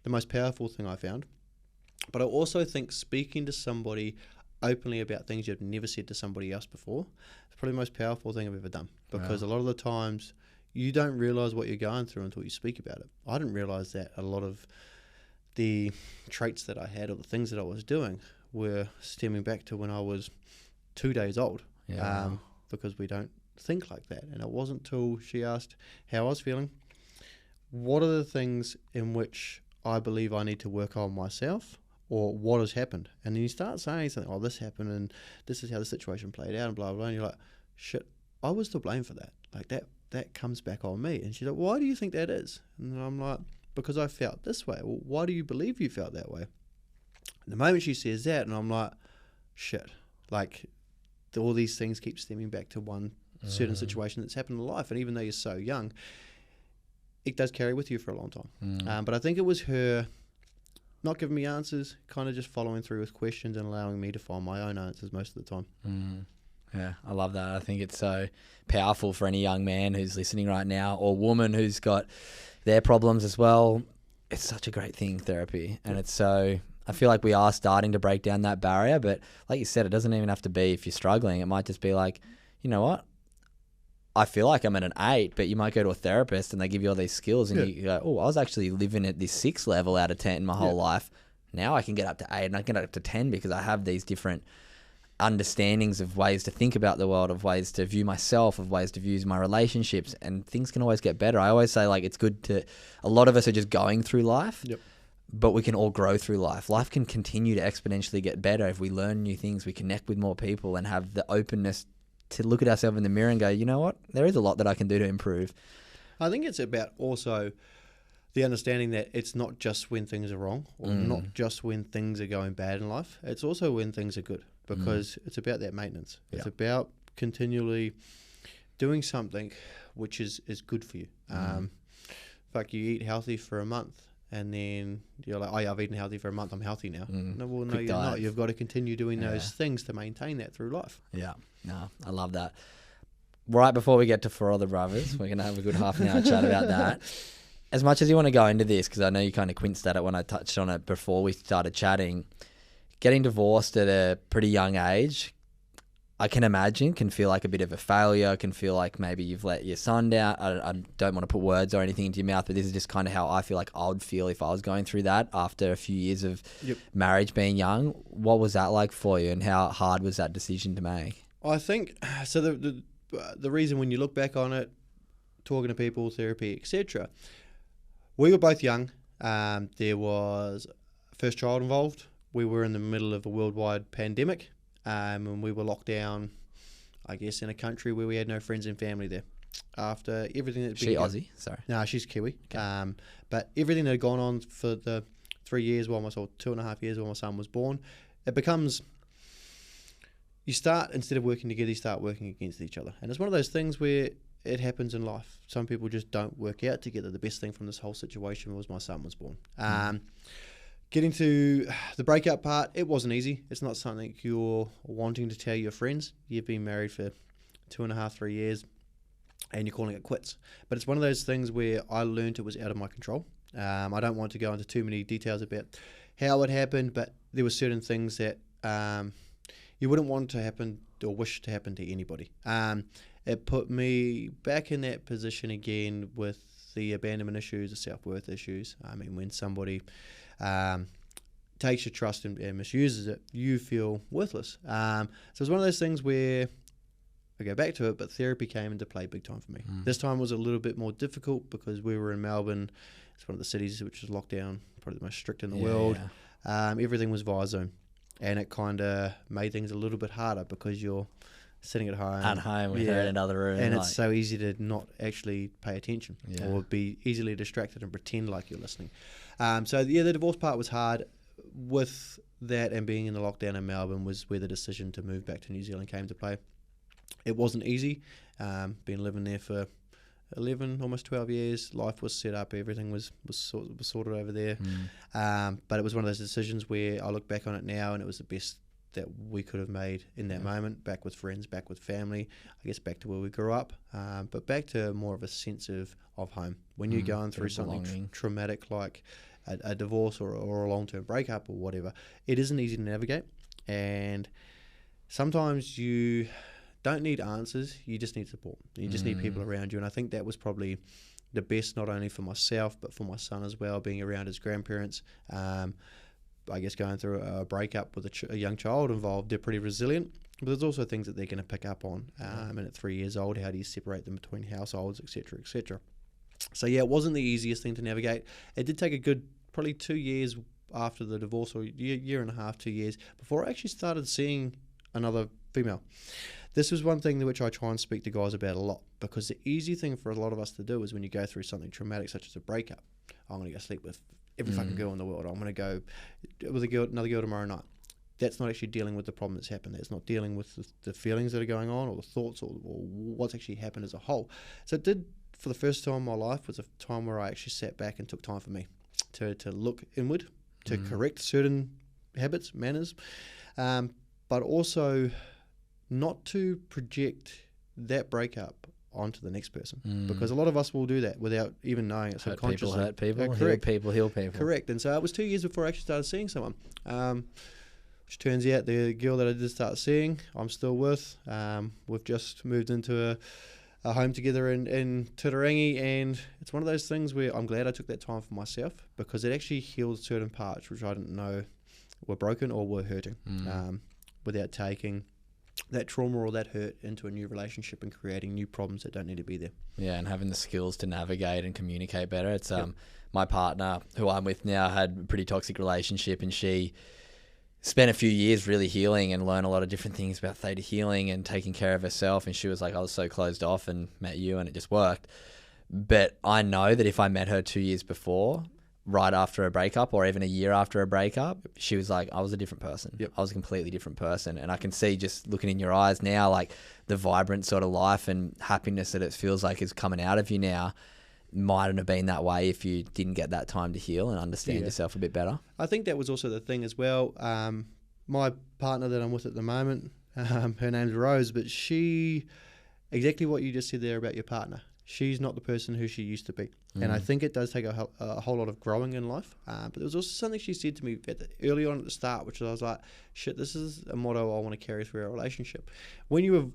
the most powerful thing I found. But I also think speaking to somebody openly about things you've never said to somebody else before is probably the most powerful thing I've ever done, because a lot of the times you don't realize what you're going through until you speak about it. I didn't realize that a lot of the traits that I had, or the things that I was doing, were stemming back to when I was 2 days old, because we don't think like that. And it wasn't till she asked how I was feeling, what are the things in which I believe I need to work on myself, or what has happened? And then you start saying something, oh, this happened and this is how the situation played out and blah, blah, blah. And you're like, shit, I was to blame for that. Like that comes back on me. And she's like, why do you think that is? And I'm like, because I felt this way. Well, why do you believe you felt that way? And the moment she says that, and I'm like, shit, like all these things keep stemming back to one certain situation that's happened in life. And even though you're so young, it does carry with you for a long time. But I think it was her not giving me answers, kind of just following through with questions and allowing me to find my own answers most of the time. Yeah, I love that. I think it's so powerful for any young man who's listening right now, or woman who's got their problems as well. It's such a great thing, therapy. And it's so, I feel like we are starting to break down that barrier, but like you said, it doesn't even have to be if you're struggling. It might just be like, you know what? I feel like I'm at an 8, but you might go to a therapist and they give you all these skills and you go, oh, I was actually living at this 6 level out of 10 my whole life. Now I can get up to 8 and I can get up to 10 because I have these different understandings of ways to think about the world, of ways to view myself, of ways to view my relationships, and things can always get better. I always say, like, it's good to, a lot of us are just going through life, but we can all grow through life. Life can continue to exponentially get better if we learn new things, we connect with more people and have the openness to look at ourselves in the mirror and go, you know what, there is a lot that I can do to improve. I think it's about also the understanding that it's not just when things are wrong or not just when things are going bad in life. It's also when things are good, because it's about that maintenance. It's about continually doing something which is good for you. Like you eat healthy for a month and then you're like, oh yeah, I've eaten healthy for a month, I'm healthy now. No, well, no, you're not. You've got to continue doing those things to maintain that through life. Yeah, no, I love that. Right before we get to For All the Brothers, we're going to have a good half an hour chat about that. As much as you want to go into this, because I know you kind of quinced at it when I touched on it before we started chatting, getting divorced at a pretty young age, I can imagine, can feel like a bit of a failure, can feel like maybe you've let your son down. I don't want to put words or anything into your mouth, but this is just kind of how I feel like I would feel if I was going through that after a few years of marriage, being young. What was that like for you, and how hard was that decision to make? I think, so the reason when you look back on it, talking to people, therapy, etc., we were both young. There was a first child involved. We were in the middle of a worldwide pandemic. And we were locked down, I guess, in a country where we had no friends and family there. After everything that's been... She Aussie? Sorry. No, she's Kiwi. Okay. But everything that had gone on for the 3 years, or 2.5 years while my son was born, it becomes... You start, instead of working together, you start working against each other. And it's one of those things where it happens in life. Some people just don't work out together. The best thing from this whole situation was my son was born. Getting to the breakup part, it wasn't easy. It's not something you're wanting to tell your friends. You've been married for 2.5, 3 years, and you're calling it quits. But it's one of those things where I learned it was out of my control. I don't want to go into too many details about how it happened, but there were certain things that you wouldn't want to happen or wish to happen to anybody. It put me back in that position again with the abandonment issues, the self-worth issues. I mean, when somebody... takes your trust and misuses it, you feel worthless. So it's one of those things where I go back to it, but therapy came into play big time for me. This time was a little bit more difficult because we were in Melbourne. It's one of the cities which was locked down, probably the most strict in the world. Everything was via Zoom, and it kind of made things a little bit harder because you're sitting at home with her in another room, and it's so easy to not actually pay attention or be easily distracted and pretend like you're listening. So the divorce part was hard. With that and being in the lockdown in Melbourne was where the decision to move back to New Zealand came to play. It wasn't easy. Been living there for 11, almost 12 years. Life was set up. Everything was sorted over there. But it was one of those decisions where I look back on it now, and it was the best that we could have made in that moment. Back with friends, back with family. I guess back to where we grew up, but back to more of a sense of home. When you're going through something traumatic like a divorce or a long-term breakup or whatever, it isn't easy to navigate, and sometimes you don't need answers, you just need support. You just need people around you, and I think that was probably the best, not only for myself but for my son as well, being around his grandparents. I guess going through a breakup with a young child involved, they're pretty resilient, but there's also things that they're going to pick up on. And at 3 years old, how do you separate them between households, etc., etc. So yeah, it wasn't the easiest thing to navigate. It did take a good probably 2 years after the divorce, or year and a half, 2 years, before I actually started seeing another female. This was one thing which I try and speak to guys about a lot, because the easy thing for a lot of us to do is when you go through something traumatic such as a breakup, I'm going to go sleep with every fucking girl in the world. I'm going to go with another girl tomorrow night. That's not actually dealing with the problem that's happened. That's not dealing with the feelings that are going on, or the thoughts, or what's actually happened as a whole. So it did, for the first time in my life, was a time where I actually sat back and took time for me to look inward, to correct certain habits, manners, but also not to project that breakup onto the next person, because a lot of us will do that without even knowing it subconsciously. Hurt people, heal people, heal people. Correct. And so it was 2 years before I actually started seeing someone, which turns out the girl that I did start seeing, I'm still with. We've just moved into a home together in Titirangi, and it's one of those things where I'm glad I took that time for myself, because it actually healed certain parts which I didn't know were broken or were hurting, without taking that trauma or that hurt into a new relationship and creating new problems that don't need to be there. Yeah, and having the skills to navigate and communicate better. It's my partner, who I'm with now, had a pretty toxic relationship, and she spent a few years really healing and learned a lot of different things about theta healing and taking care of herself. And she was like, I was so closed off and met you and it just worked. But I know that if I met her 2 years before, right after a breakup, or even a year after a breakup, she was like, I was a different person. I was a completely different person. And I can see, just looking in your eyes now, like the vibrant sort of life and happiness that it feels like is coming out of you now mightn't have been that way if you didn't get that time to heal and understand yourself a bit better. I think that was also the thing as well. My partner that I'm with at the moment, her name's Rose, but she, exactly what you just said there about your partner, she's not the person who she used to be. And I think it does take a whole lot of growing in life. But there was also something she said to me early on at the start, which I was like, shit, this is a motto I want to carry through our relationship. When you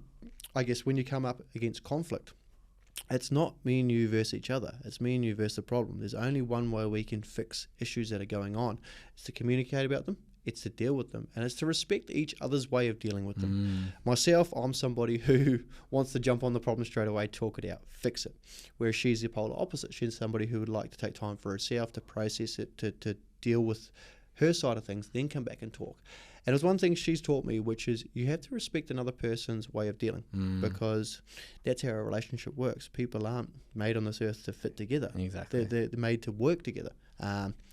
come up against conflict, it's not me and you versus each other. It's me and you versus the problem. There's only one way we can fix issues that are going on. It's to communicate about them. It's to deal with them. And it's to respect each other's way of dealing with them. Myself, I'm somebody who wants to jump on the problem straight away, talk it out, fix it. Whereas she's the polar opposite. She's somebody who would like to take time for herself, to process it, to deal with her side of things, then come back and talk. And there's one thing she's taught me, which is you have to respect another person's way of dealing, because that's how a relationship works. People aren't made on this earth to fit together. Exactly. They're made to work together.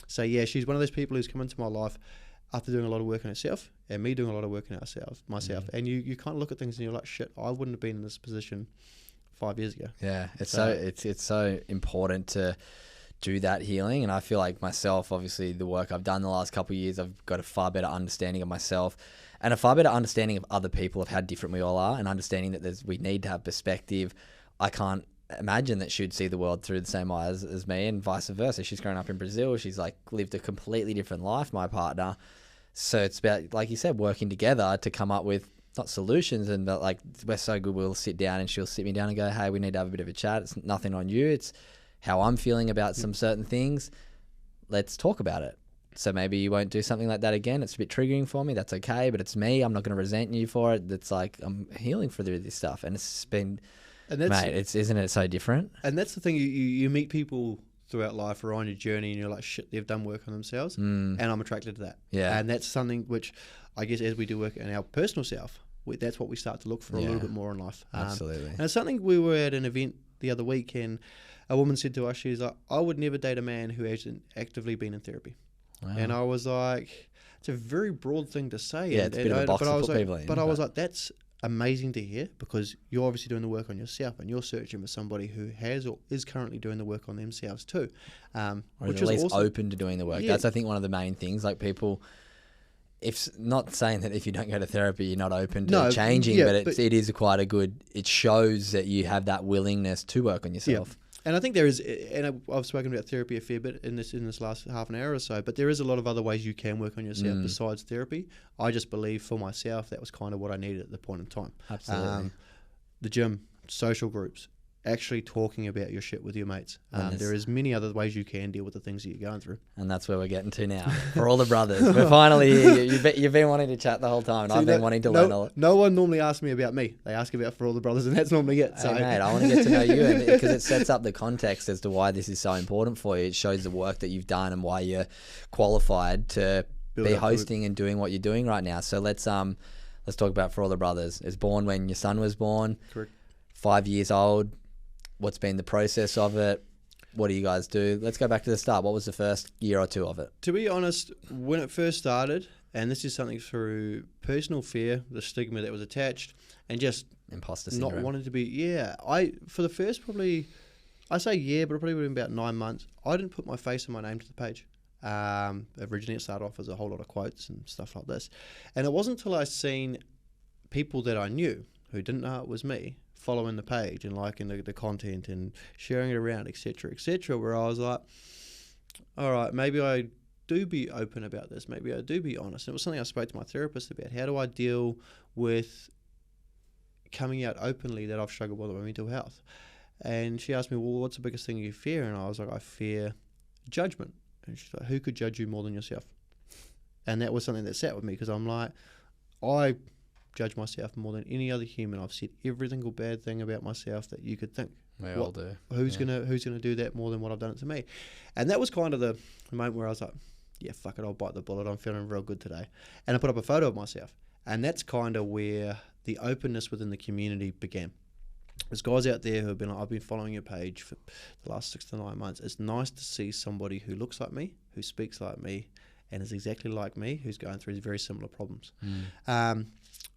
So yeah, she's one of those people who's come into my life after doing a lot of work on herself, and me doing a lot of work on myself. And you kind of look at things and you're like, shit, I wouldn't have been in this position 5 years ago. Yeah, it's so important to do that healing. And I feel like myself, obviously the work I've done the last couple of years, I've got a far better understanding of myself and a far better understanding of other people, of how different we all are, and understanding that we need to have perspective. I can't imagine that she'd see the world through the same eyes as me, and vice versa. She's grown up in Brazil. She's like lived a completely different life, my partner. So it's about, like you said, working together to come up with not solutions, and but like, we're so good, we'll sit down and she'll sit me down and go, hey, we need to have a bit of a chat. It's nothing on you. It's how I'm feeling about some certain things. Let's talk about it. So maybe you won't do something like that again. It's a bit triggering for me. That's okay, but it's me. I'm not going to resent you for it. It's like, I'm healing through this stuff. And it's been, mate, isn't it so different? And that's the thing, you meet people throughout life or on your journey, and you're like, shit, they've done work on themselves, and I'm attracted to that. Yeah. And that's something which I guess as we do work in our personal self, that's what we start to look for a little bit more in life. Absolutely. And it's something, we were at an event the other week, and a woman said to us, she's like, I would never date a man who hasn't actively been in therapy. Wow. And I was like, it's a very broad thing to say. Yeah, it's a bit of a box to put people in. But I was like, that's amazing to hear, because you're obviously doing the work on yourself, and you're searching for somebody who has or is currently doing the work on themselves too. Or which at least open to doing the work. Yeah. That's, I think, one of the main things. Like, people, if not saying that if you don't go to therapy you're not open to changing, but it is quite a good, it shows that you have that willingness to work on yourself. Yeah. And I think there is, and I've spoken about therapy a fair bit in this last half an hour or so, but there is a lot of other ways you can work on yourself besides therapy. I just believe for myself that was kind of what I needed at the point in time. Absolutely. The gym, social groups, actually talking about your shit with your mates. There is many other ways you can deal with the things that you're going through. And that's where we're getting to now. For all the brothers. We're finally here. You've been wanting to chat the whole time, and I've been wanting to learn a lot. No one normally asks me about me. They ask about For All the Brothers, and that's normally it. So. Hey, mate, I want to get to know you, because it sets up the context as to why this is so important for you. It shows the work that you've done and why you're qualified to be hosting and doing what you're doing right now. So let's talk about For All the Brothers. It was born when your son was born. Correct. 5 years old. What's been the process of it? What do you guys do? Let's go back to the start. What was the first year or two of it? To be honest, when it first started, and this is something through personal fear, the stigma that was attached, and just imposter syndrome. Not wanting to be, for the first probably, I say but it probably would have been about 9 months, I didn't put my face and my name to the page. Originally it started off as a whole lot of quotes and stuff like this. And it wasn't until I seen people that I knew who didn't know it was me following the page and liking the content and sharing it around, etc., where I was like, all right, maybe I do be open about this. Maybe I do be honest. And it was something I spoke to my therapist about. How do I deal with coming out openly that I've struggled with my mental health. And she asked me, well, what's the biggest thing you fear? And I was like, I fear judgment. And she's like, who could judge you more than yourself? And that was something that sat with me, because I'm like, I judge myself more than any other human. I've said every single bad thing about myself that you could think. We all do. Who's gonna do that more than what I've done it to me? And that was kind of the moment where I was like, yeah, fuck it, I'll bite the bullet. I'm feeling real good today. And I put up a photo of myself. And that's kind of where the openness within the community began. There's guys out there who have been like, I've been following your page for the last 6 to 9 months. It's nice to see somebody who looks like me, who speaks like me, and is exactly like me, who's going through very similar problems.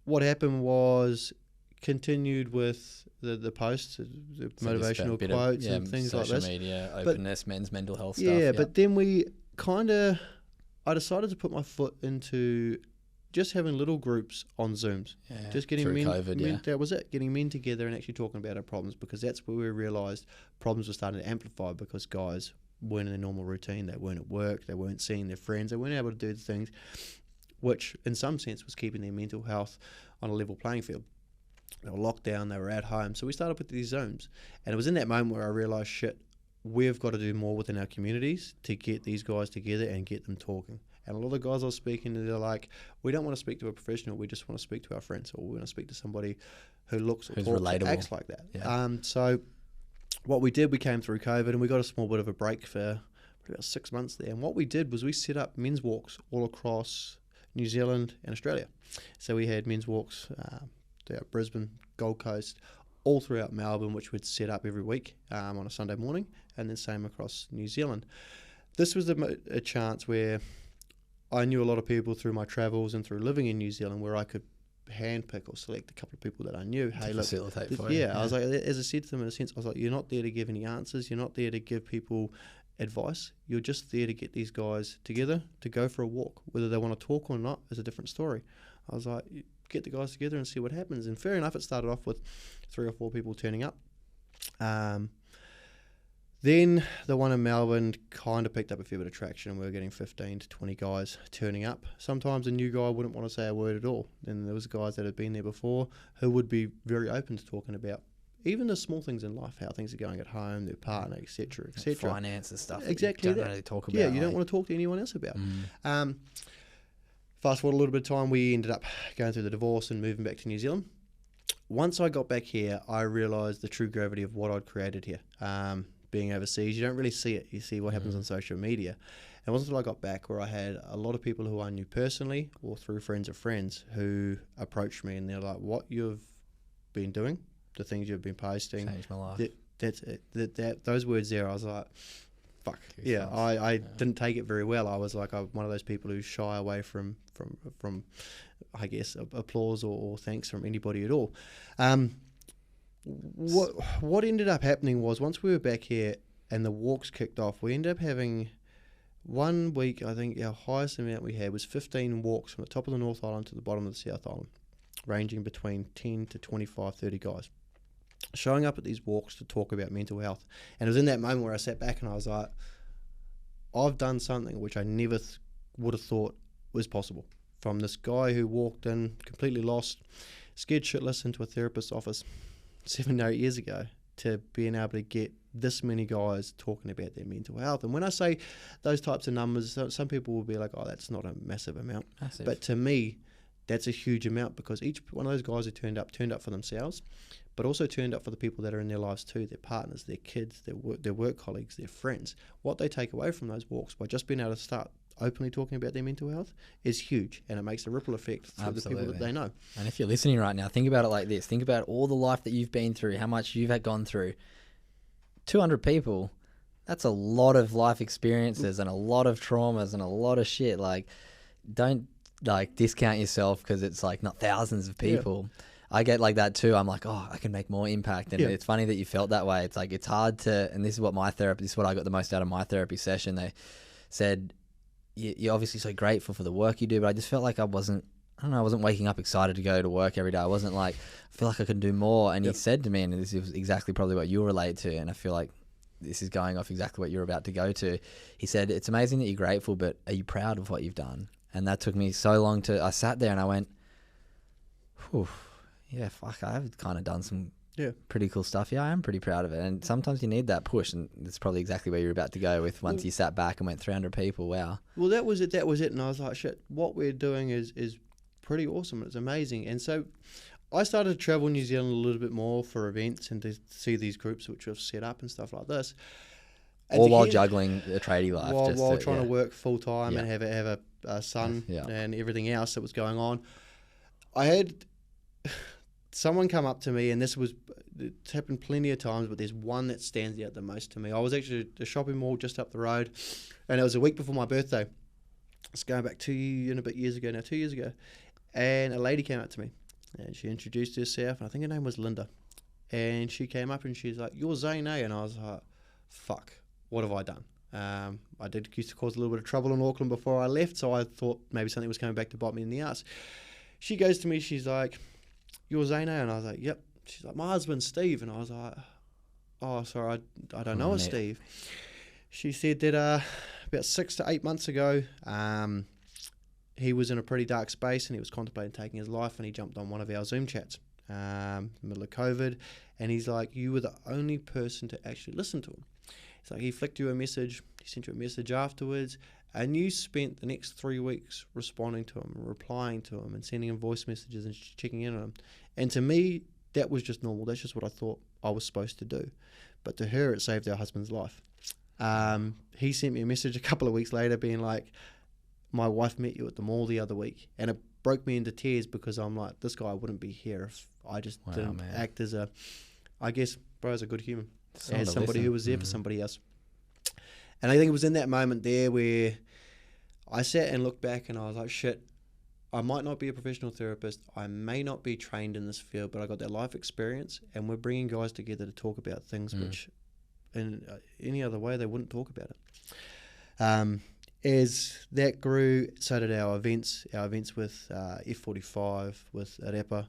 What happened was continued with the posts, the motivational quotes and things like this. Social media, openness, men's mental health stuff. Yeah, but then I decided to put my foot into just having little groups on Zooms. Yeah, just getting through men, COVID, that was it, getting men together and actually talking about our problems, because that's where we realised problems were starting to amplify, because guys weren't in their normal routine, they weren't at work, they weren't seeing their friends, they weren't able to do the things which in some sense was keeping their mental health on a level playing field. They were locked down, they were at home, so we started with these Zooms. And it was in that moment where I realised, shit, we've got to do more within our communities to get these guys together and get them talking. And a lot of the guys I was speaking to, they're like, we don't want to speak to a professional, we just want to speak to our friends, or we want to speak to somebody who looks or who's talks relatable, or acts like that. Yeah. So what we did, we came through COVID and we got a small bit of a break for about 6 months there. And what we did was we set up men's walks all across New Zealand and Australia. So we had men's walks throughout Brisbane, Gold Coast, all throughout Melbourne, which we'd set up every week on a Sunday morning, and then same across New Zealand. This was a chance where I knew a lot of people through my travels and through living in New Zealand, where I could handpick or select a couple of people that I knew. Hey, look, facilitate for you. I was like, as I said to them in a sense, I was like, you're not there to give any answers, you're not there to give people advice, you're just there to get these guys together to go for a walk. Whether they want to talk or not is a different story. I was like, get the guys together and see what happens. And fair enough, it started off with 3 or 4 people turning up. Then the one in Melbourne kind of picked up a fair bit of traction, and we were getting 15 to 20 guys turning up. Sometimes a new guy wouldn't want to say a word at all. Then there was guys that had been there before who would be very open to talking about even the small things in life, how things are going at home, their partner, etc., etc. Finance and stuff. Exactly. You don't really talk about. Yeah, you don't want to talk to anyone else about. Fast forward a little bit of time, we ended up going through the divorce and moving back to New Zealand. Once I got back here, I realised the true gravity of what I'd created here. Being overseas, you don't really see it. You see what happens on social media. And it wasn't until I got back where I had a lot of people who I knew personally or through friends of friends who approached me, and they're like, what you've been doing, the things you've been posting, changed my life. That's it. Those words there, I was like, fuck. Yeah, I didn't take it very well. I was like, I'm one of those people who shy away from I guess, applause or thanks from anybody at all. What ended up happening was, once we were back here and the walks kicked off, we ended up having 1 week, I think our highest amount we had was 15 walks from the top of the North Island to the bottom of the South Island, ranging between 10 to 25, 30 guys showing up at these walks to talk about mental health. And it was in that moment where I sat back and I was like, I've done something which I never would have thought was possible. From this guy who walked in completely lost, scared shitless, into a therapist's office 7 or 8 years ago, to being able to get this many guys talking about their mental health. And when I say those types of numbers, some people will be like, oh, that's not a massive amount. Massive. But to me, that's a huge amount, because each one of those guys who turned up for themselves, but also turned up for the people that are in their lives too, their partners, their kids, their work colleagues, their friends. What they take away from those walks by just being able to start openly talking about their mental health is huge, and it makes a ripple effect through the people that they know. And if you're listening right now, think about it like this. Think about all the life that you've been through, how much you've had gone through. 200 people, that's a lot of life experiences and a lot of traumas and a lot of shit. Like, don't discount yourself because it's like not thousands of people. Yeah. I get like that too. I'm like, oh, I can make more impact. And it's funny that you felt that way. It's like, it's hard to, and this is what I got the most out of my therapy session. They said, you're obviously so grateful for the work you do, but I just felt like I wasn't waking up excited to go to work every day. I wasn't like, I feel like I can do more. And he said to me, and this is exactly probably what you relate to, and I feel like this is going off exactly what you're about to go to. He said, it's amazing that you're grateful, but are you proud of what you've done? And that took me so long I sat there and I went, whew, Yeah, fuck, I've kind of done some Yeah. pretty cool stuff. Yeah, I am pretty proud of it. And sometimes you need that push, and it's probably exactly where you're about to go with once you sat back and went 300 people. Wow. Well, that was it. And I was like, shit, what we're doing is pretty awesome. It's amazing. And so I started to travel New Zealand a little bit more for events and to see these groups which we've set up and stuff like this. And All while juggling the tradie life. While trying to work full time Yeah. and have a son Yeah. and everything else that was going on. I had someone come up to me, and it's happened plenty of times, but there's one that stands out the most to me. I was actually at a shopping mall just up the road, and it was a week before my birthday. It's going back 2 and a bit years ago now, 2 years ago. And a lady came up to me, and she introduced herself, and I think her name was Linda. And she came up, and she's like, "You're Zane, eh?" And I was like, fuck, what have I done? I did used to cause a little bit of trouble in Auckland before I left, so I thought maybe something was coming back to bite me in the ass. She goes to me, she's like, "You're Zane, eh?" And I was like, "Yep." She's like, "My husband's Steve." And I was like, "Oh, sorry, I don't know a Steve." She said that about 6 to 8 months ago, he was in a pretty dark space and he was contemplating taking his life, and he jumped on one of our Zoom chats in the middle of COVID, and he's like, "You were the only person to actually listen to him." He's like, "He flicked you a message, he sent you a message afterwards, and you spent the next 3 weeks responding to him, replying to him, and sending him voice messages and checking in on him." And to me, that was just normal. That's just what I thought I was supposed to do. But to her, it saved our husband's life. He sent me a message a couple of weeks later being like, "My wife met you at the mall the other week." And it broke me into tears, because I'm like, this guy wouldn't be here if I just didn't act as as a good human. As somebody who was there for somebody else. And I think it was in that moment there where I sat and looked back, and I was like, shit, I might not be a professional therapist, I may not be trained in this field, but I got that life experience, and we're bringing guys together to talk about things which in any other way they wouldn't talk about it. As that grew, so did our events with F45, with Arepa,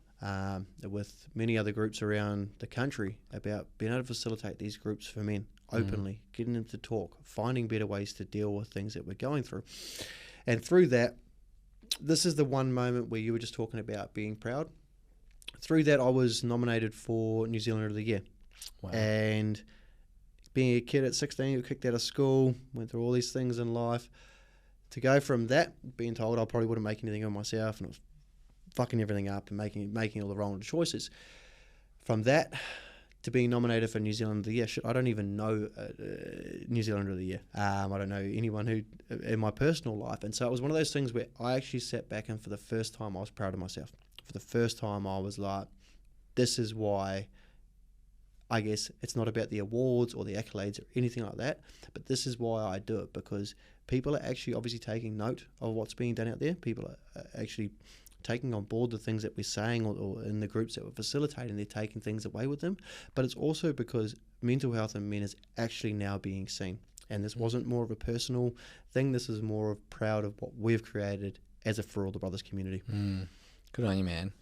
with many other groups around the country, about being able to facilitate these groups for men openly, getting them to talk, finding better ways to deal with things that we're going through. And through that, this is the one moment where you were just talking about being proud. Through that, I was nominated for New Zealander of the Year. Wow. And being a kid at 16 who kicked out of school, went through all these things in life, to go from that, being told I probably wouldn't make anything of myself, and I was fucking everything up and making all the wrong choices. From that to being nominated for New Zealander of the Year, I don't even know New Zealander of the Year. I don't know anyone who in my personal life. And so it was one of those things where I actually sat back, and for the first time I was proud of myself. For the first time I was like, this is why, I guess it's not about the awards or the accolades or anything like that, but this is why I do it, because people are actually obviously taking note of what's being done out there. People are actually taking on board the things that we're saying, or in the groups that we're facilitating, they're taking things away with them. But it's also because mental health in men is actually now being seen. And this wasn't more of a personal thing. This is more of proud of what we've created as a For All the Brothers community. Good on you, man.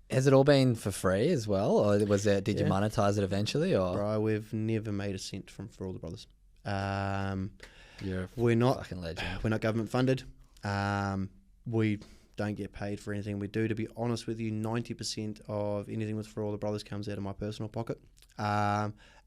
Has it all been for free as well, or did you monetize it eventually? Or Bro, we've never made a cent from For All the Brothers. We're not fucking legend. We're not government funded. We don't get paid for anything we do. To be honest with you, 90% of anything with For All the Brothers comes out of my personal pocket.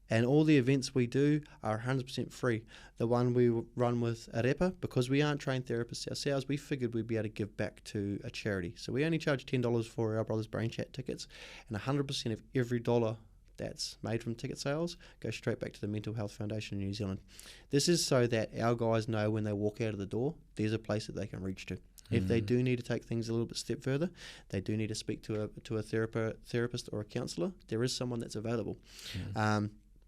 And all the events we do are 100% free. The one we run with Arepa, because we aren't trained therapists ourselves, we figured we'd be able to give back to a charity. So we only charge $10 for our Brothers Brain Chat tickets, and 100% of every dollar that's made from ticket sales goes straight back to the Mental Health Foundation in New Zealand. This is so that our guys know when they walk out of the door, there's a place that they can reach to. If they do need to take things a little bit step further, they do need to speak to a therapist or a counsellor, there is someone that's available.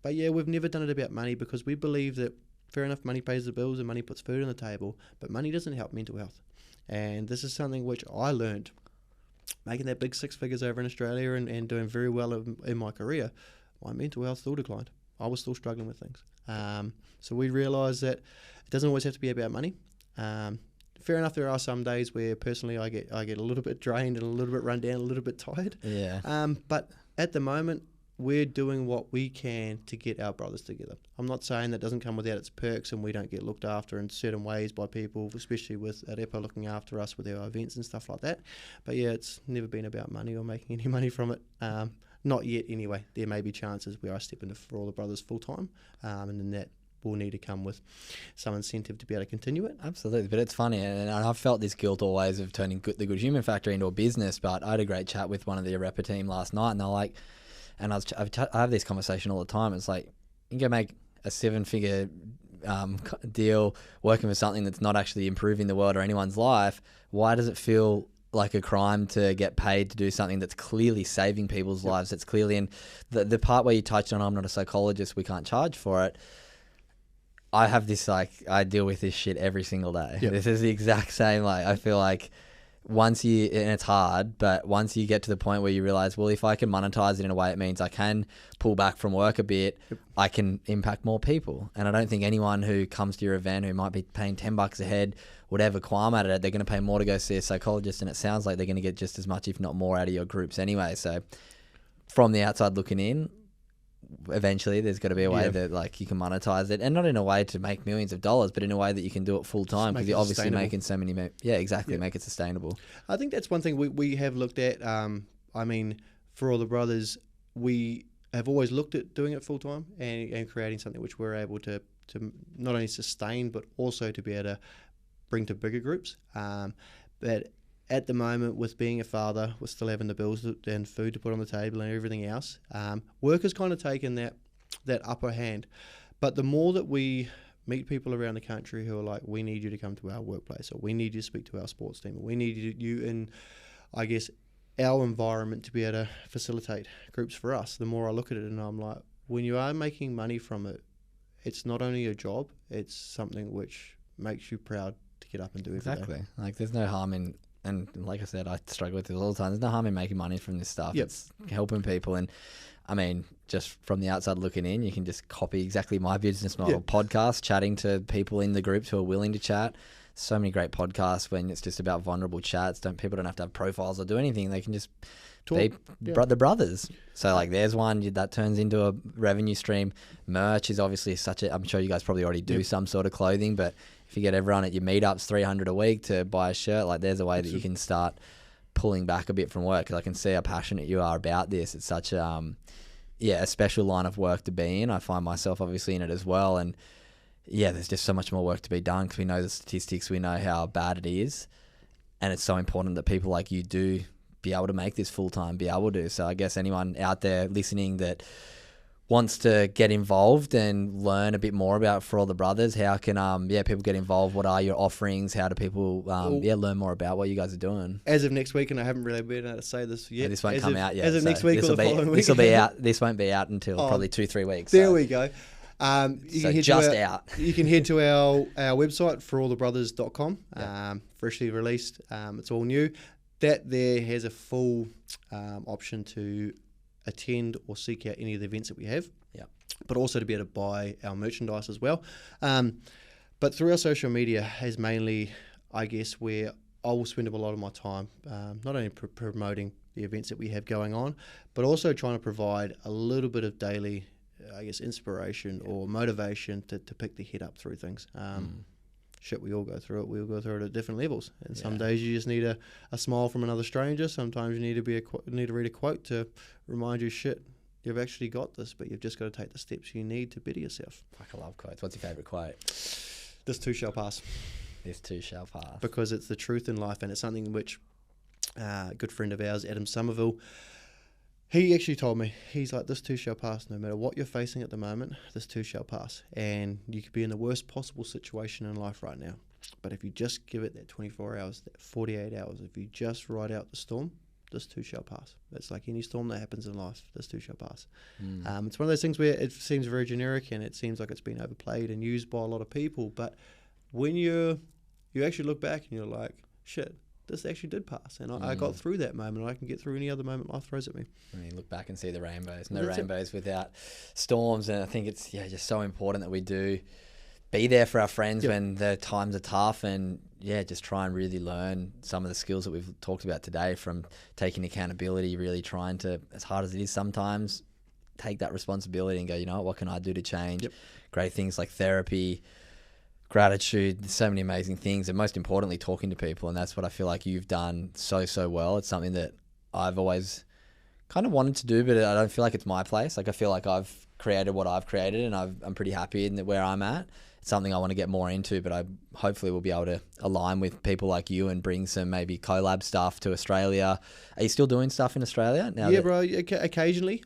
But yeah, we've never done it about money, because we believe that, fair enough, money pays the bills and money puts food on the table, but money doesn't help mental health. And this is something which I learned making that big 6 figures over in Australia and doing very well in my career. My mental health still declined. I was still struggling with things. So we realised that it doesn't always have to be about money. Fair enough, there are some days where personally I get a little bit drained and a little bit run down, a little bit tired. Yeah. But at the moment, we're doing what we can to get our brothers together. I'm not saying that doesn't come without its perks and we don't get looked after in certain ways by people, especially with Arepa looking after us with our events and stuff like that. But yeah, it's never been about money or making any money from it. Not yet anyway. There may be chances where I step into For All the Brothers full time, and then that will need to come with some incentive to be able to continue it. Absolutely, but it's funny, and I've felt this guilt always of turning the Good Human Factory into a business, but I had a great chat with one of the Arepa team last night, and they're like, and I have this conversation all the time. It's like, you can go make a 7-figure deal working for something that's not actually improving the world or anyone's life. Why does it feel like a crime to get paid to do something that's clearly saving people's lives? That's clearly, and the part where you touched on, I'm not a psychologist, we can't charge for it. I have this, like, I deal with this shit every single day. Yep. This is the exact same, like, I feel like and it's hard, but once you get to the point where you realize, well, if I can monetize it in a way, it means I can pull back from work a bit, I can impact more people. And I don't think anyone who comes to your event who might be paying $10 a head would ever qualm at it. They're going to pay more to go see a psychologist, and it sounds like they're going to get just as much, if not more, out of your groups anyway. So from the outside looking in, eventually there's got to be a way that, like, you can monetize it, and not in a way to make millions of dollars, but in a way that you can do it full time, because you're obviously making so many make it sustainable. I think that's one thing we have looked at. I mean, For All the Brothers, we have always looked at doing it full time and creating something which we're able to not only sustain but also to be able to bring to bigger groups. But at the moment, with being a father, we're still having the bills and food to put on the table and everything else. Work has kind of taken that upper hand. But the more that we meet people around the country who are like, we need you to come to our workplace, or we need you to speak to our sports team, or we need you in, I guess, our environment to be able to facilitate groups for us, the more I look at it and I'm like, when you are making money from it, it's not only a job, it's something which makes you proud to get up and do every day. Exactly. Like, there's no harm in, and like I said, I struggle with this all the time. There's no harm in making money from this stuff. Yep. It's helping people. And I mean, just from the outside looking in, you can just copy exactly my business model. Yep. Podcast, chatting to people in the groups who are willing to chat. So many great podcasts when it's just about vulnerable chats. People don't have to have profiles or do anything. They can just be the brothers. So, like, there's one that turns into a revenue stream. Merch is obviously I'm sure you guys probably already do some sort of clothing, but if you get everyone at your meetups $300 a week to buy a shirt, like, there's a way that you can start pulling back a bit from work. Because I can see how passionate you are about this. It's such a special line of work to be in. I find myself obviously in it as well, and there's just so much more work to be done because we know the statistics, we know how bad it is, and it's so important that people like you do be able to make this full time, be able to. So I guess anyone out there listening that wants to get involved and learn a bit more about For All the Brothers, how can people get involved? What are your offerings? How do people learn more about what you guys are doing? As of next week, and I haven't really been able to say this yet. This won't come out yet. As of next week or the following week. This will be out. This won't be out until probably 2-3 weeks. There we go. You can head to our website, forallthebrothers.com. Freshly released. It's all new. That there has a full option to attend or seek out any of the events that we have. Yeah. But also to be able to buy our merchandise as well. But through our social media is mainly, I guess, where I will spend a lot of my time, not only promoting the events that we have going on, but also trying to provide a little bit of daily, I guess, inspiration or motivation to pick the head up through things. Shit, we all go through it. We all go through it at different levels. And some days you just need a smile from another stranger. Sometimes you need to read a quote to remind you, shit, you've actually got this, but you've just got to take the steps you need to better yourself. Fuck, I love quotes. What's your favourite quote? This too shall pass. This too shall pass. Because it's the truth in life, and it's something which a good friend of ours, Adam Somerville, he actually told me, he's like, this too shall pass. No matter what you're facing at the moment, this too shall pass. And you could be in the worst possible situation in life right now. But if you just give it that 24 hours, that 48 hours, if you just ride out the storm, this too shall pass. It's like any storm that happens in life, this too shall pass. It's one of those things where it seems very generic and it seems like it's been overplayed and used by a lot of people. But when you actually look back and you're like, shit, this actually did pass, and I got through that moment. I can get through any other moment life throws at me. I mean, look back and see the rainbows. No rainbows without storms, and I think it's just so important that we do be there for our friends when the times are tough, and just try and really learn some of the skills that we've talked about today, from taking accountability, really trying to, as hard as it is sometimes, take that responsibility and go, you know what can I do to change? Yep. Great things like therapy, gratitude, there's so many amazing things, and most importantly, talking to people. And that's what I feel like you've done so well. It's something that I've always kind of wanted to do, but I don't feel like it's my place. Like I feel like I've created what I've created, and I'm pretty happy in where I'm at. It's something I want to get more into, but I hopefully will be able to align with people like you and bring some maybe collab stuff to Australia. Are you still doing stuff in Australia now? Yeah, bro. Occasionally,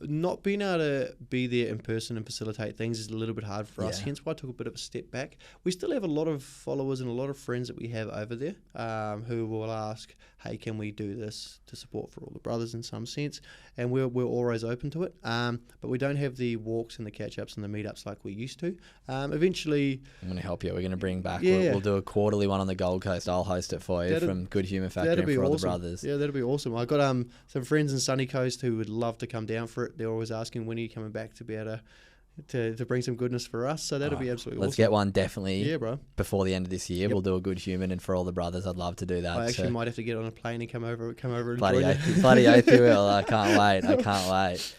not being able to be there in person and facilitate things is a little bit hard for us. Hence why I took a bit of a step back. We still have a lot of followers and a lot of friends that we have over there who will ask, "Hey, can we do this to support for all the brothers in some sense?" And we're always open to it. But we don't have the walks and the catch-ups and the meetups like we used to. Eventually, I'm going to help you. We're going to bring back. Yeah. We'll do a quarterly one on the Gold Coast. I'll host it for you from Good Human Factory and for all the brothers. Yeah, that'd be awesome. I got some friends in Sunny Coast who would love to come down for it. They're always asking, when are you coming back to be able to bring some goodness for us? So that'd be absolutely awesome. Let's get one definitely. Yeah, bro. Before the end of this year, we'll do a Good Human, and for all the brothers, I'd love to do that. I actually might have to get on a plane and come over and bloody join oath, bloody oath you will. I can't wait.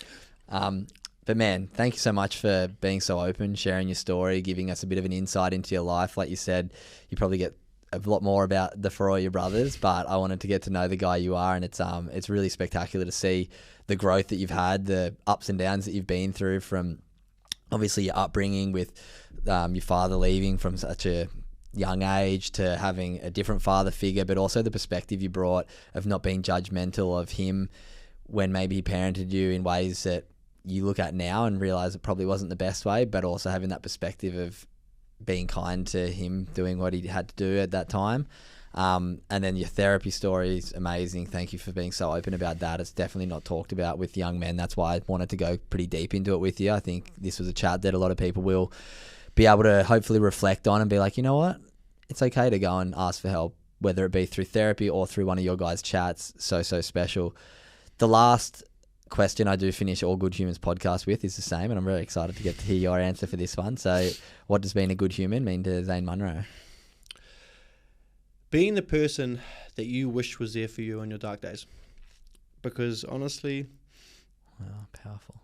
But man, thank you so much for being so open, sharing your story, giving us a bit of an insight into your life. Like you said, you probably get a lot more about the For All Your Brothers, but I wanted to get to know the guy you are, and it's really spectacular to see the growth that you've had, the ups and downs that you've been through, from obviously your upbringing with your father leaving from such a young age to having a different father figure, but also the perspective you brought of not being judgmental of him when maybe he parented you in ways that you look at now and realize it probably wasn't the best way, but also having that perspective of being kind to him doing what he had to do at that time. And then your therapy story is amazing. Thank you for being so open about that. It's definitely not talked about with young men. That's why I wanted to go pretty deep into it with you. I think this was a chat that a lot of people will be able to hopefully reflect on and be like, you know what? It's okay to go and ask for help, whether it be through therapy or through one of your guys' chats. So special. The last question I do finish all Good Humans podcast with is the same, and I'm really excited to get to hear your answer for this one. So what does being a good human mean to Zane Munro? Being the person that you wish was there for you on your dark days. Because honestly, wow, powerful.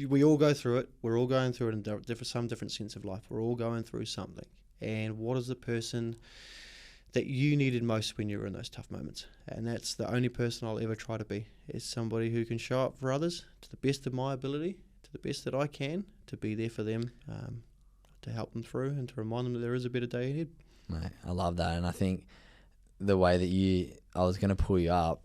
We all go through it. We're all going through it in some different sense of life. We're all going through something. And what is the person that you needed most when you were in those tough moments? And that's the only person I'll ever try to be, is somebody who can show up for others to the best of my ability, to the best that I can, to be there for them, to help them through and to remind them that there is a better day ahead. Mate, I love that. And I think the way that I was going to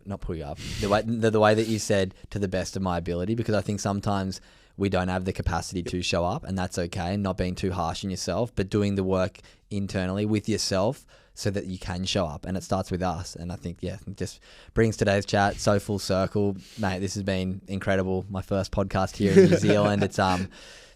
not pull you up, the way that you said to the best of my ability, because I think sometimes we don't have the capacity to show up, and that's okay. Not being too harsh on yourself, but doing the work internally with yourself so that you can show up, and it starts with us. And I think, it just brings today's chat so full circle. Mate, this has been incredible. My first podcast here in New Zealand. It's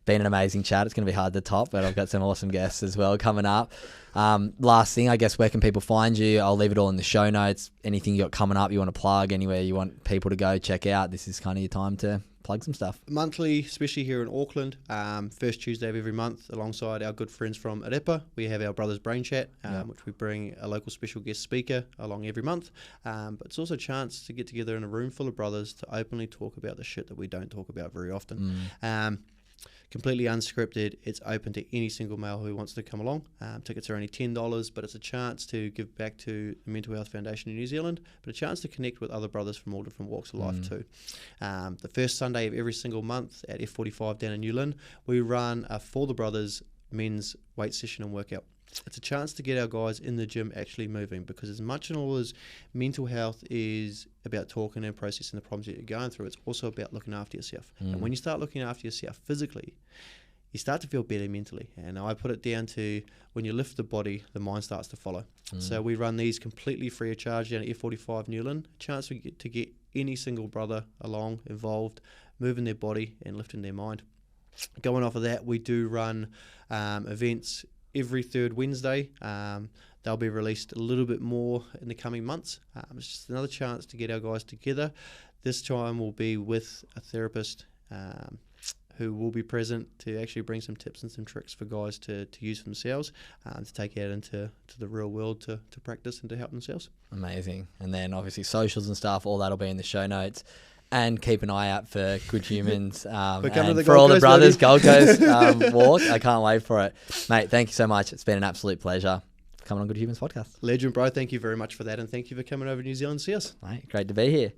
been an amazing chat. It's going to be hard to top, but I've got some awesome guests as well coming up. Last thing, I guess, where can people find you? I'll leave it all in the show notes. Anything you got coming up you want to plug, anywhere you want people to go check out, this is kind of your time to plug some stuff. Monthly, especially here in Auckland, first Tuesday of every month, alongside our good friends from Arepa, we have our Brothers Brain Chat, which we bring a local special guest speaker along every month. But it's also a chance to get together in a room full of brothers to openly talk about the shit that we don't talk about very often. Completely unscripted. It's open to any single male who wants to come along. Tickets are only $10, but it's a chance to give back to the Mental Health Foundation in New Zealand, but a chance to connect with other brothers from all different walks of life too. The first Sunday of every single month at F45 down in New Lynn, we run a For the Brothers men's weight session and workout. It's a chance to get our guys in the gym actually moving, because as much and all as mental health is about talking and processing the problems that you're going through, it's also about looking after yourself. And when you start looking after yourself physically, you start to feel better mentally. And I put it down to, when you lift the body, the mind starts to follow. So we run these completely free of charge down at F45 Newland. A chance to get any single brother along, involved, moving their body and lifting their mind. Going off of that, we do run events every third Wednesday. They'll be released a little bit more in the coming months. It's just another chance to get our guys together. This time will be with a therapist who will be present to actually bring some tips and some tricks for guys to use for themselves, to take out into the real world to practice and to help themselves. Amazing. And then obviously socials and stuff, all that'll be in the show notes. And keep an eye out for Good Humans coming to and the for Gold all the Coast, brothers baby. Gold Coast walk. I can't wait for it. Mate, thank you so much. It's been an absolute pleasure coming on Good Humans podcast. Legend, bro. Thank you very much for that. And thank you for coming over to New Zealand to see us. Mate, great to be here.